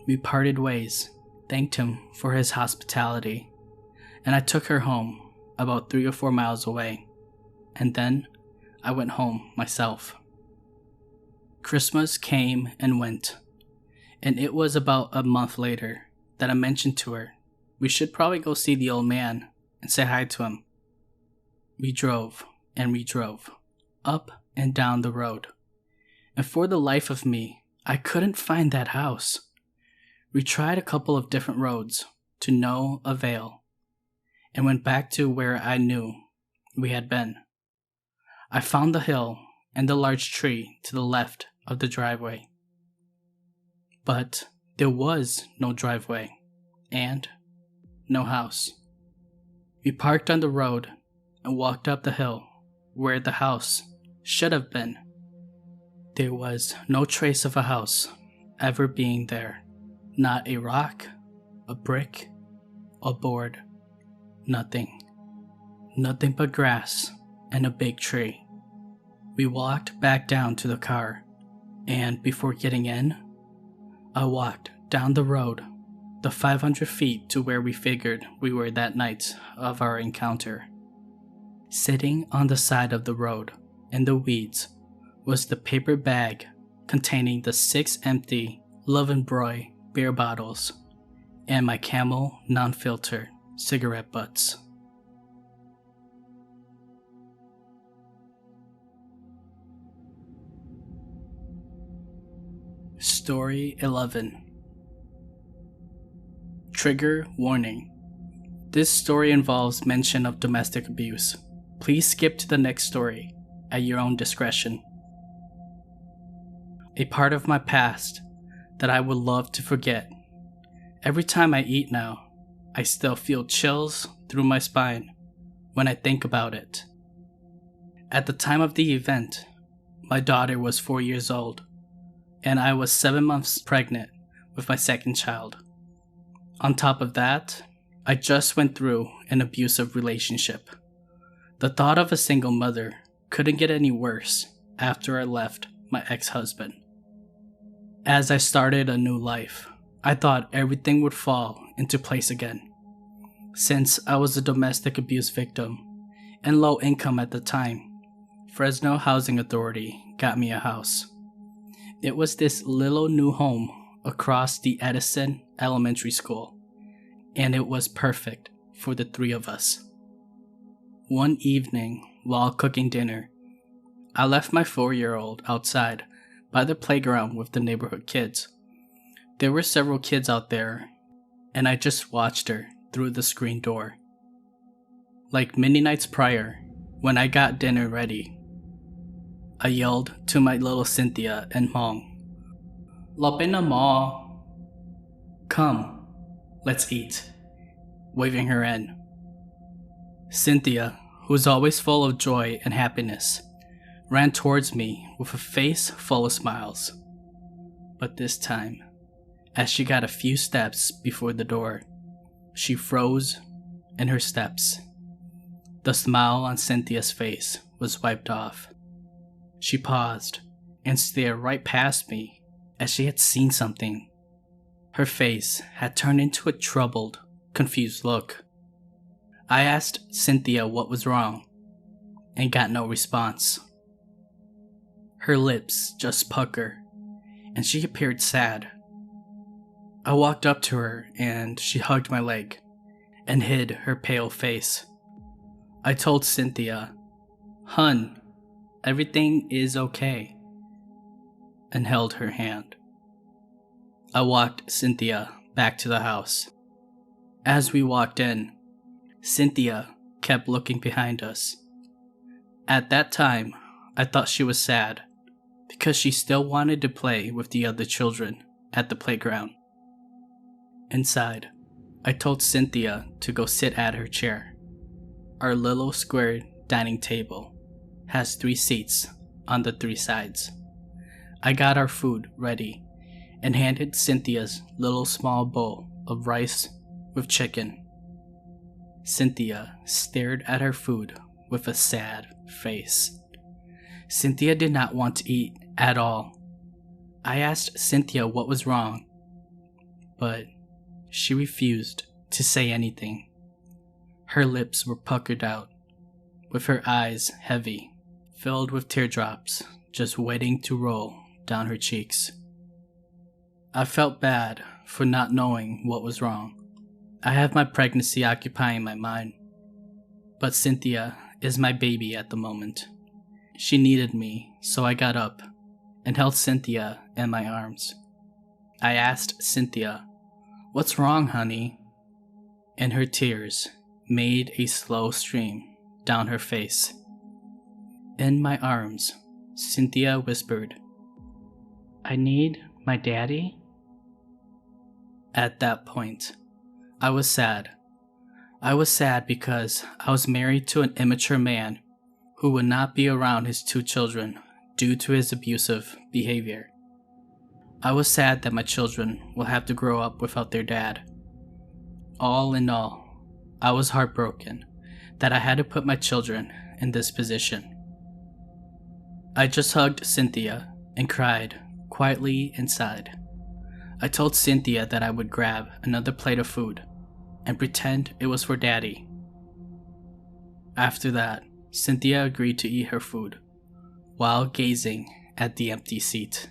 We parted ways, thanked him for his hospitality, and I took her home about 3 or 4 miles away, and then I went home myself. Christmas came and went, and it was about a month later that I mentioned to her we should probably go see the old man and say hi to him. We drove and we drove, up and down the road, and for the life of me, I couldn't find that house. We tried a couple of different roads to no avail, and went back to where I knew we had been. I found the hill and the large tree to the left of the driveway, but there was no driveway and no house. We parked on the road and walked up the hill where the house should have been. There was no trace of a house ever being there. Not a rock, a brick, a board, nothing. Nothing but grass and a big tree. We walked back down to the car, and before getting in, I walked down the road, the 500 feet to where we figured we were that night of our encounter. Sitting on the side of the road in the weeds was the paper bag containing the 6 empty Love and Broy beer bottles and my Camel non-filter cigarette butts. Story 11. Trigger warning. This story involves mention of domestic abuse. Please skip to the next story at your own discretion. A part of my past that I would love to forget. Every time I eat now, I still feel chills through my spine when I think about it. At the time of the event, my daughter was 4 years old, and I was 7 months pregnant with my second child. On top of that, I just went through an abusive relationship. The thought of a single mother couldn't get any worse after I left my ex-husband. As I started a new life, I thought everything would fall into place again. Since I was a domestic abuse victim and low income at the time, Fresno Housing Authority got me a house. It was this little new home across the Edison Elementary School, and it was perfect for the 3 of us. One evening, while cooking dinner, I left my 4-year-old outside by the playground with the neighborhood kids. There were several kids out there, and I just watched her through the screen door. Like many nights prior, when I got dinner ready, I yelled to my little Cynthia and Mong, "Lapin na mo! Come, let's eat," waving her in. Cynthia, who was always full of joy and happiness, ran towards me with a face full of smiles. But this time, as she got a few steps before the door, she froze in her steps. The smile on Cynthia's face was wiped off. She paused and stared right past me as she had seen something. Her face had turned into a troubled, confused look. I asked Cynthia what was wrong and got no response. Her lips just puckered and she appeared sad. I walked up to her and she hugged my leg and hid her pale face. I told Cynthia, "Hun, everything is okay," and held her hand. I walked Cynthia back to the house. As we walked in, Cynthia kept looking behind us. At that time, I thought she was sad because she still wanted to play with the other children at the playground. Inside, I told Cynthia to go sit at her chair. Our little square dining table has 3 seats on the 3 sides. I got our food ready and handed Cynthia's little small bowl of rice with chicken. Cynthia stared at her food with a sad face. Cynthia did not want to eat at all. I asked Cynthia what was wrong, but she refused to say anything. Her lips were puckered out, with her eyes heavy, filled with teardrops just waiting to roll down her cheeks. I felt bad for not knowing what was wrong. I have my pregnancy occupying my mind, but Cynthia is my baby at the moment. She needed me, so I got up and held Cynthia in my arms. I asked Cynthia, "What's wrong, honey?" And her tears made a slow stream down her face. In my arms, Cynthia whispered, "I need my daddy?" At that point, I was sad. I was sad because I was married to an immature man who would not be around his 2 children due to his abusive behavior. I was sad that my children will have to grow up without their dad. All in all, I was heartbroken that I had to put my children in this position. I just hugged Cynthia and cried quietly inside. I told Cynthia that I would grab another plate of food and pretend it was for Daddy. After that, Cynthia agreed to eat her food while gazing at the empty seat.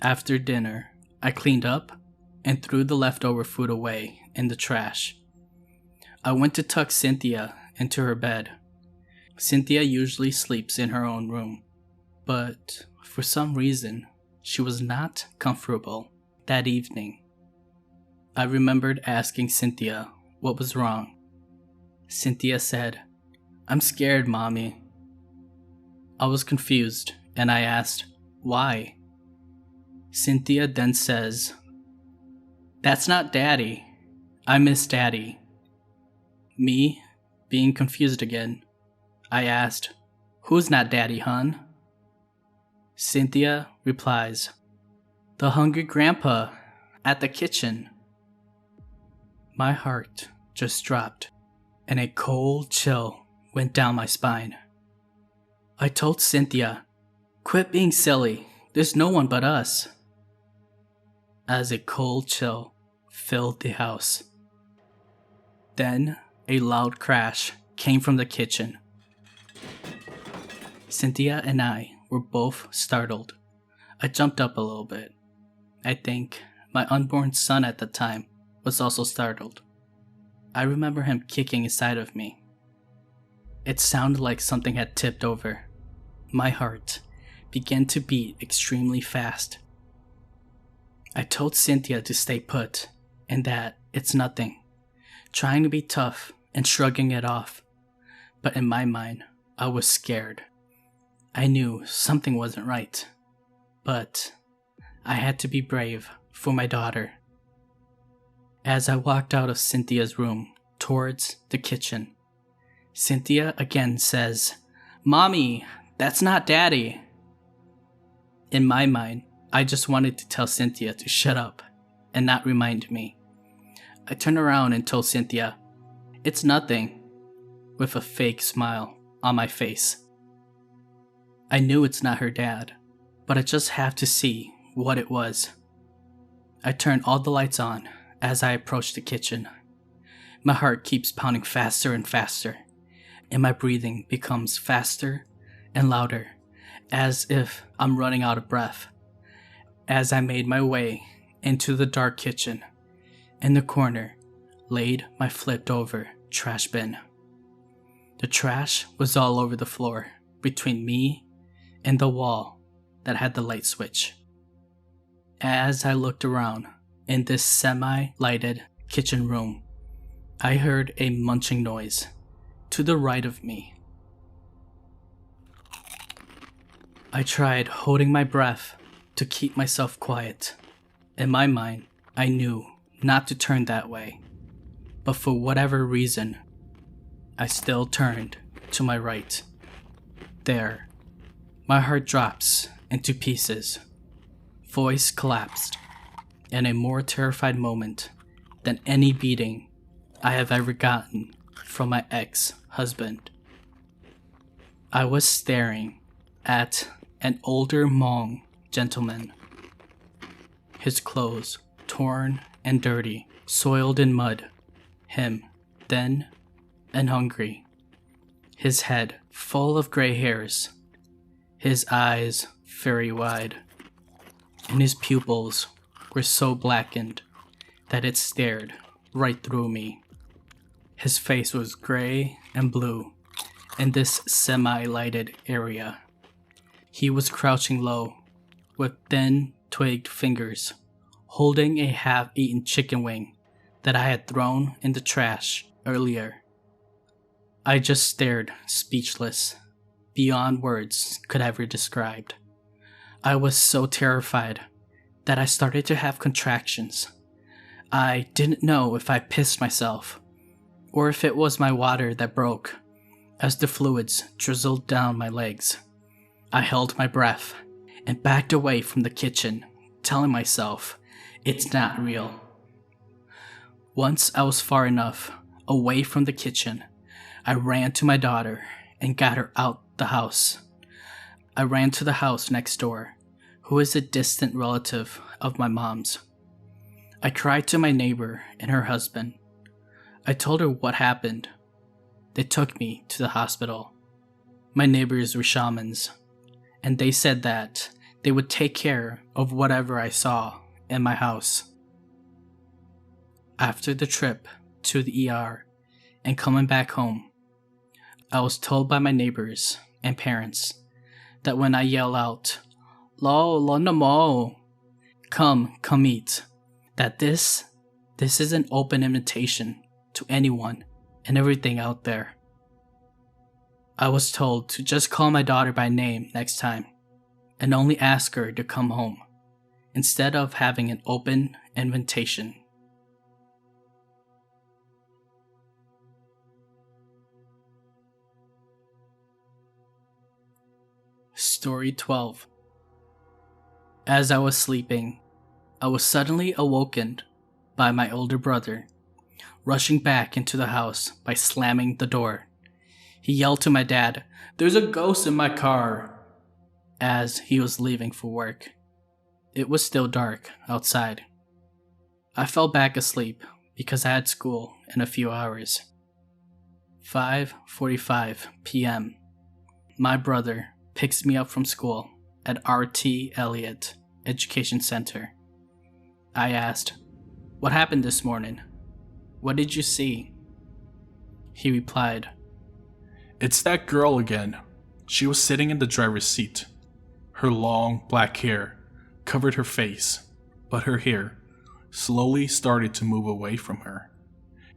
After dinner, I cleaned up and threw the leftover food away in the trash. I went to tuck Cynthia into her bed. Cynthia usually sleeps in her own room, but for some reason, she was not comfortable that evening. I remembered asking Cynthia what was wrong. Cynthia said, "I'm scared, Mommy." I was confused and I asked, "Why?" Cynthia then says, "That's not Daddy. I miss Daddy." Me, being confused again, I asked, "Who's not Daddy, hun?" Cynthia replies, "The hungry grandpa at the kitchen." My heart just dropped and a cold chill went down my spine. I told Cynthia, "Quit being silly. There's no one but us." As a cold chill filled the house. Then a loud crash came from the kitchen. Cynthia and I were both startled. I jumped up a little bit. I think my unborn son at the time was also startled. I remember him kicking inside of me. It sounded like something had tipped over. My heart began to beat extremely fast. I told Cynthia to stay put and that it's nothing, trying to be tough and shrugging it off. But in my mind, I was scared. I knew something wasn't right, but I had to be brave for my daughter. As I walked out of Cynthia's room towards the kitchen, Cynthia again says, "Mommy, that's not Daddy." In my mind, I just wanted to tell Cynthia to shut up and not remind me. I turned around and told Cynthia, "It's nothing," with a fake smile on my face. I knew it's not her dad, but I just have to see what it was. I turned all the lights on as I approached the kitchen. My heart keeps pounding faster and faster, and my breathing becomes faster and louder, as if I'm running out of breath. As I made my way into the dark kitchen, in the corner laid my flipped over trash bin. The trash was all over the floor between me and the wall that had the light switch. As I looked around in this semi-lighted kitchen room, I heard a munching noise to the right of me. I tried holding my breath to keep myself quiet. In my mind, I knew not to turn that way, but for whatever reason, I still turned to my right. There, my heart drops into pieces. Voice collapsed in a more terrified moment than any beating I have ever gotten from my ex-husband. I was staring at an older Hmong gentleman, his clothes torn and dirty, soiled in mud, him thin and hungry, his head full of gray hairs, his eyes very wide, and his pupils were so blackened that it stared right through me. His face was gray and blue in this semi-lighted area. He was crouching low, with thin, twigged fingers, holding a half-eaten chicken wing that I had thrown in the trash earlier. I just stared, speechless, beyond words could ever described. I was so terrified that I started to have contractions. I didn't know if I pissed myself, or if it was my water that broke, as the fluids drizzled down my legs. I held my breath and backed away from the kitchen, telling myself, it's not real. Once I was far enough away from the kitchen, I ran to my daughter and got her out the house. I ran to the house next door, who is a distant relative of my mom's. I cried to my neighbor and her husband. I told her what happened. They took me to the hospital. My neighbors were shamans, and they said that they would take care of whatever I saw in my house. After the trip to the ER and coming back home, I was told by my neighbors and parents that when I yell out, "Lo na mo," come eat, that this is an open invitation to anyone and everything out there. I was told to just call my daughter by name next time and only ask her to come home, instead of having an open invitation. Story 12. As I was sleeping, I was suddenly awoken by my older brother, rushing back into the house by slamming the door. He yelled to my dad, "There's a ghost in my car," as he was leaving for work. It was still dark outside. I fell back asleep because I had school in a few hours. 5:45 p.m. My brother picks me up from school at R.T. Elliott Education Center. I asked, "What happened this morning? What did you see?" He replied, "It's that girl again. She was sitting in the driver's seat. Her long, black hair covered her face, but her hair slowly started to move away from her.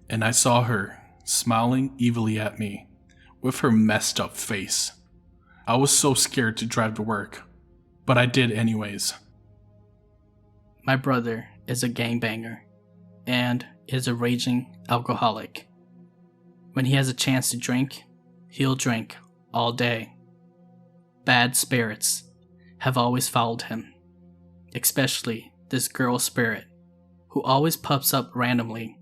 And I saw her smiling evilly at me with her messed up face. I was so scared to drive to work, but I did anyways." My brother is a gangbanger and is a raging alcoholic. When he has a chance to drink, he'll drink all day. Bad spirits have always followed him, especially this girl spirit who always pops up randomly.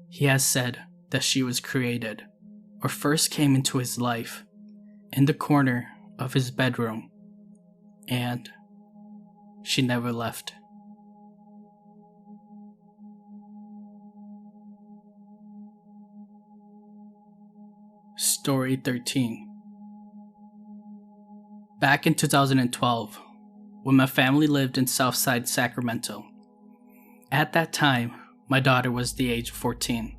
He has said that she was created or first came into his life in the corner of his bedroom, and she never left. Story 13. Back in 2012, when my family lived in Southside Sacramento. At that time, my daughter was the age of 14,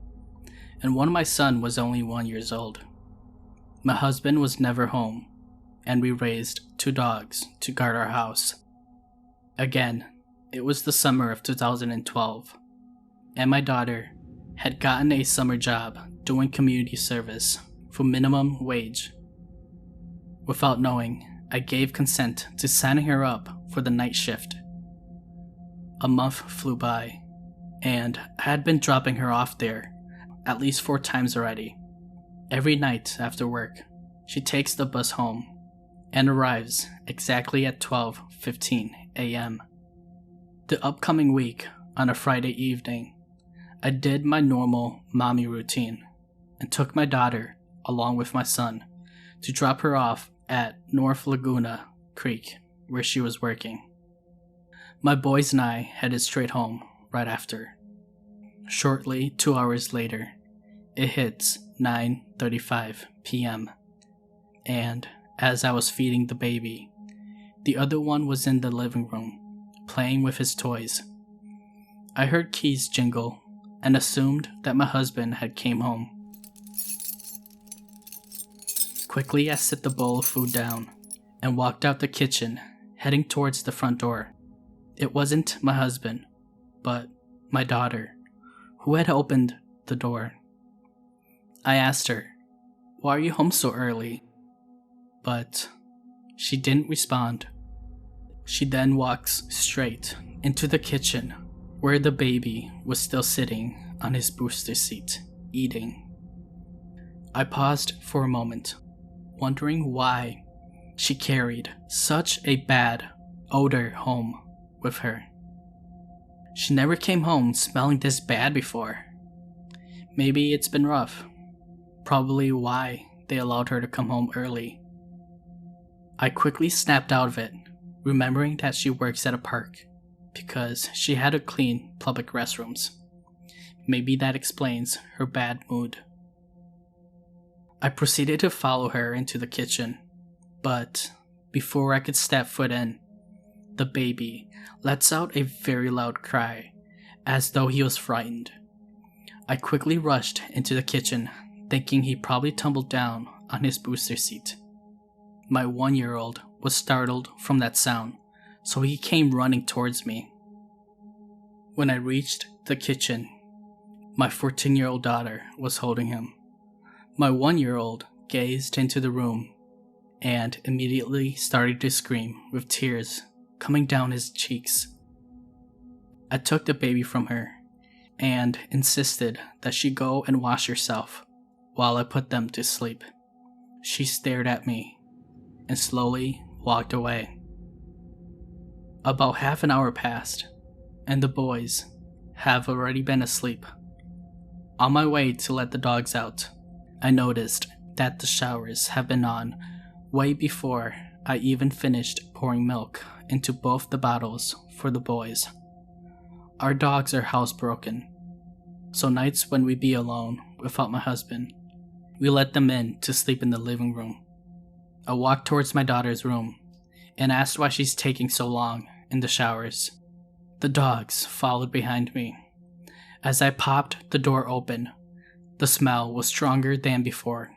and one of my sons was only 1 year old. My husband was never home, and we raised 2 dogs to guard our house. Again, it was the summer of 2012, and my daughter had gotten a summer job doing community service for minimum wage. Without knowing, I gave consent to signing her up for the night shift. A month flew by, and I had been dropping her off there at least 4 times already. Every night after work, she takes the bus home and arrives exactly at 12:15 a.m. The upcoming week, on a Friday evening, I did my normal mommy routine and took my daughter, along with my son, to drop her off at North Laguna Creek, where she was working. My boys and I headed straight home right after. Shortly, 2 hours later, it hits 9:35 p.m. and as I was feeding the baby, the other one was in the living room, playing with his toys. I heard keys jingle and assumed that my husband had came home. Quickly, I set the bowl of food down and walked out the kitchen, heading towards the front door. It wasn't my husband, but my daughter, who had opened the door. I asked her, "Why are you home so early?" But she didn't respond. She then walks straight into the kitchen, where the baby was still sitting on his booster seat, eating. I paused for a moment, wondering why she carried such a bad odor home with her. She never came home smelling this bad before. Maybe it's been rough. Probably why they allowed her to come home early. I quickly snapped out of it, remembering that she works at a park, because she had to clean public restrooms. Maybe that explains her bad mood. I proceeded to follow her into the kitchen, but before I could step foot in, the baby lets out a very loud cry, as though he was frightened. I quickly rushed into the kitchen, thinking he probably tumbled down on his booster seat. My 1-year-old was startled from that sound, so he came running towards me. When I reached the kitchen, my 14-year-old daughter was holding him. My 1-year-old gazed into the room and immediately started to scream with tears coming down his cheeks. I took the baby from her and insisted that she go and wash herself while I put them to sleep. She stared at me and slowly walked away. About half an hour passed, and the boys have already been asleep. On my way to let the dogs out, I noticed that the showers have been on way before I even finished pouring milk into both the bottles for the boys. Our dogs are housebroken, so nights when we be alone without my husband, we let them in to sleep in the living room. I walked towards my daughter's room and asked why she's taking so long in the showers. The dogs followed behind me. As I popped the door open, the smell was stronger than before.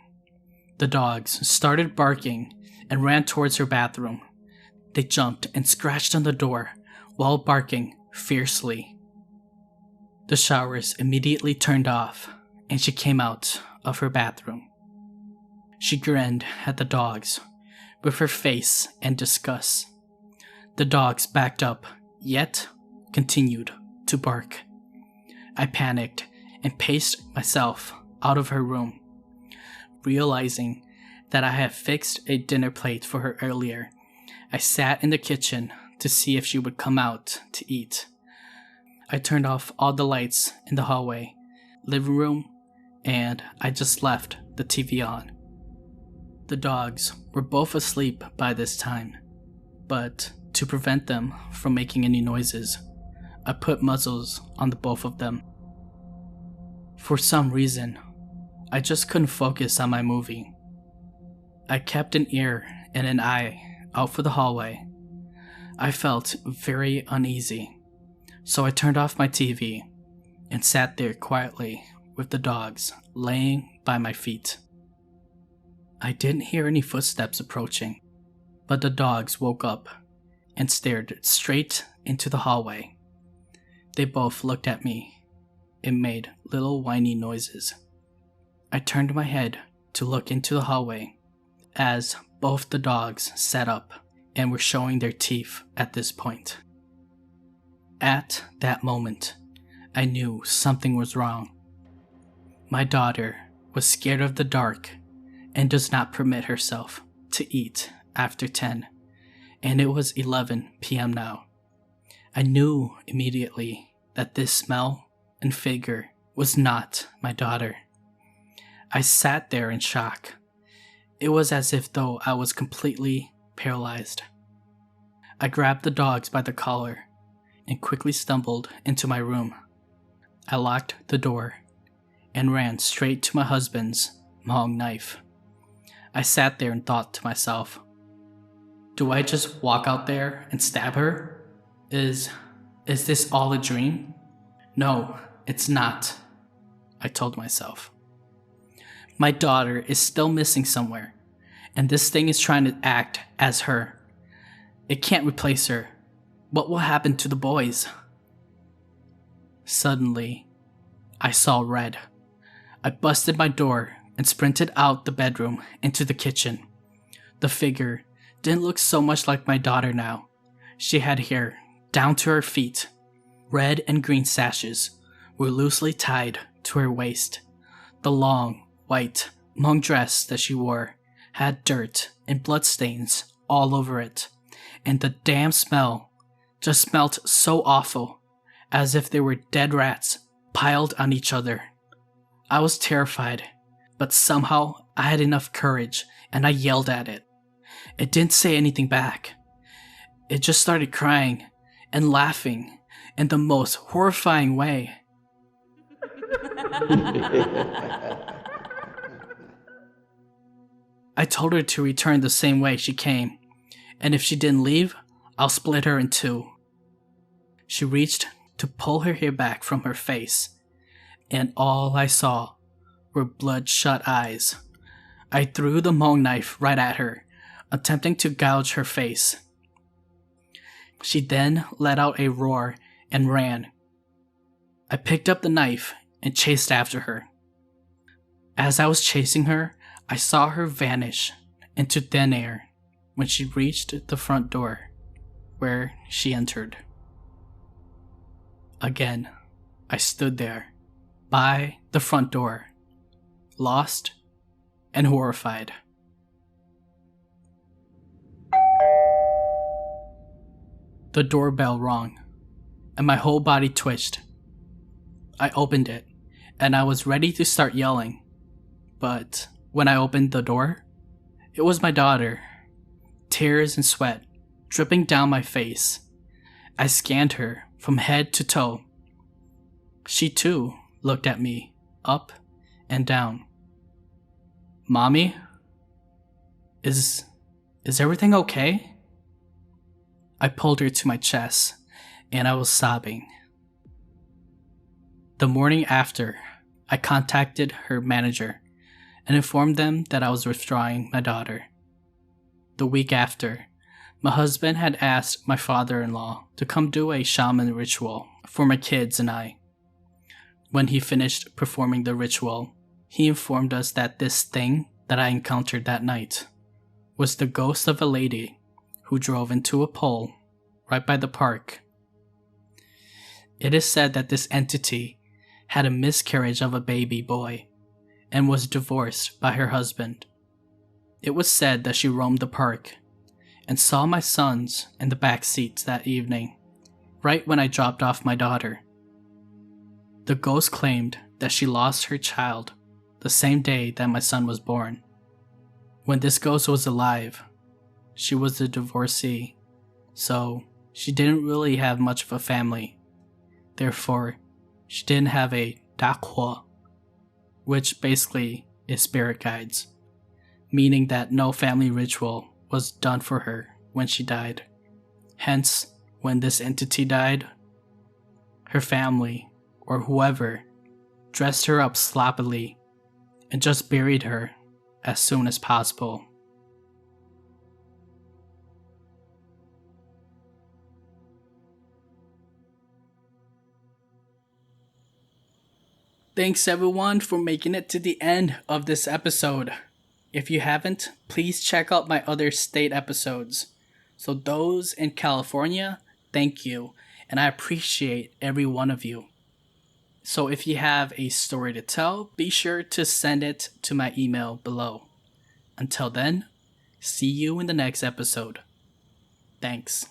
The dogs started barking and ran towards her bathroom. They jumped and scratched on the door while barking fiercely. The showers immediately turned off, and she came out of her bathroom. She grinned at the dogs with her face in disgust. The dogs backed up, yet continued to bark. I panicked and paced myself out of her room. Realizing that I had fixed a dinner plate for her earlier, I sat in the kitchen to see if she would come out to eat. I turned off all the lights in the hallway, living room, and I just left the TV on. The dogs were both asleep by this time, but to prevent them from making any noises, I put muzzles on the both of them. For some reason, I just couldn't focus on my movie. I kept an ear and an eye out for the hallway. I felt very uneasy, so I turned off my TV and sat there quietly with the dogs laying by my feet. I didn't hear any footsteps approaching, but the dogs woke up and stared straight into the hallway. They both looked at me and made little whiny noises. I turned my head to look into the hallway as both the dogs sat up and were showing their teeth at this point. At that moment, I knew something was wrong. My daughter was scared of the dark and does not permit herself to eat after 10, and it was 11 p.m. now. I knew immediately that this smell and figure was not my daughter. I sat there in shock. It was as if though I was completely paralyzed. I grabbed the dogs by the collar and quickly stumbled into my room. I locked the door and ran straight to my husband's long knife. I sat there and thought to myself, do I just walk out there and stab her? Is this all a dream? No, it's not, I told myself. My daughter is still missing somewhere, and this thing is trying to act as her. It can't replace her. What will happen to the boys? Suddenly, I saw red. I busted my door and sprinted out the bedroom into the kitchen. The figure didn't look so much like my daughter now. She had hair down to her feet. Red and green sashes were loosely tied to her waist. The long, white, long dress that she wore had dirt and bloodstains all over it, and the damn smell just smelt so awful, as if there were dead rats piled on each other. I was terrified, but somehow I had enough courage and I yelled at it. It didn't say anything back. It just started crying and laughing in the most horrifying way. I told her to return the same way she came, and if she didn't leave, I'll split her in two. She reached to pull her hair back from her face, and all I saw were bloodshot eyes. I threw the long knife right at her, attempting to gouge her face. She then let out a roar and ran. I picked up the knife and chased after her. As I was chasing her, I saw her vanish into thin air when she reached the front door, where she entered. Again, I stood there, by the front door, lost and horrified. The doorbell rang, and my whole body twitched. I opened it, and I was ready to start yelling, but when I opened the door, it was my daughter, tears and sweat dripping down my face. I scanned her from head to toe. She too looked at me, up and down. Mommy? Is everything okay? I pulled her to my chest, and I was sobbing. The morning after, I contacted her manager and informed them that I was withdrawing my daughter. The week after, my husband had asked my father-in-law to come do a shaman ritual for my kids and I. When he finished performing the ritual, he informed us that this thing that I encountered that night was the ghost of a lady who drove into a pole right by the park. It is said that this entity had a miscarriage of a baby boy and was divorced by her husband. It was said that she roamed the park and saw my sons in the back seats that evening, right when I dropped off my daughter. The ghost claimed that she lost her child the same day that my son was born. When this ghost was alive, she was a divorcee, so she didn't really have much of a family. Therefore, she didn't have a dakhwa, which basically is spirit guides, meaning that no family ritual was done for her when she died. Hence, when this entity died, her family, or whoever, dressed her up sloppily and just buried her as soon as possible. Thanks everyone for making it to the end of this episode. If you haven't, please check out my other state episodes. So those in California, thank you. and I appreciate every one of you. So if you have a story to tell, be sure to send it to my email below. Until then, see you in the next episode. Thanks.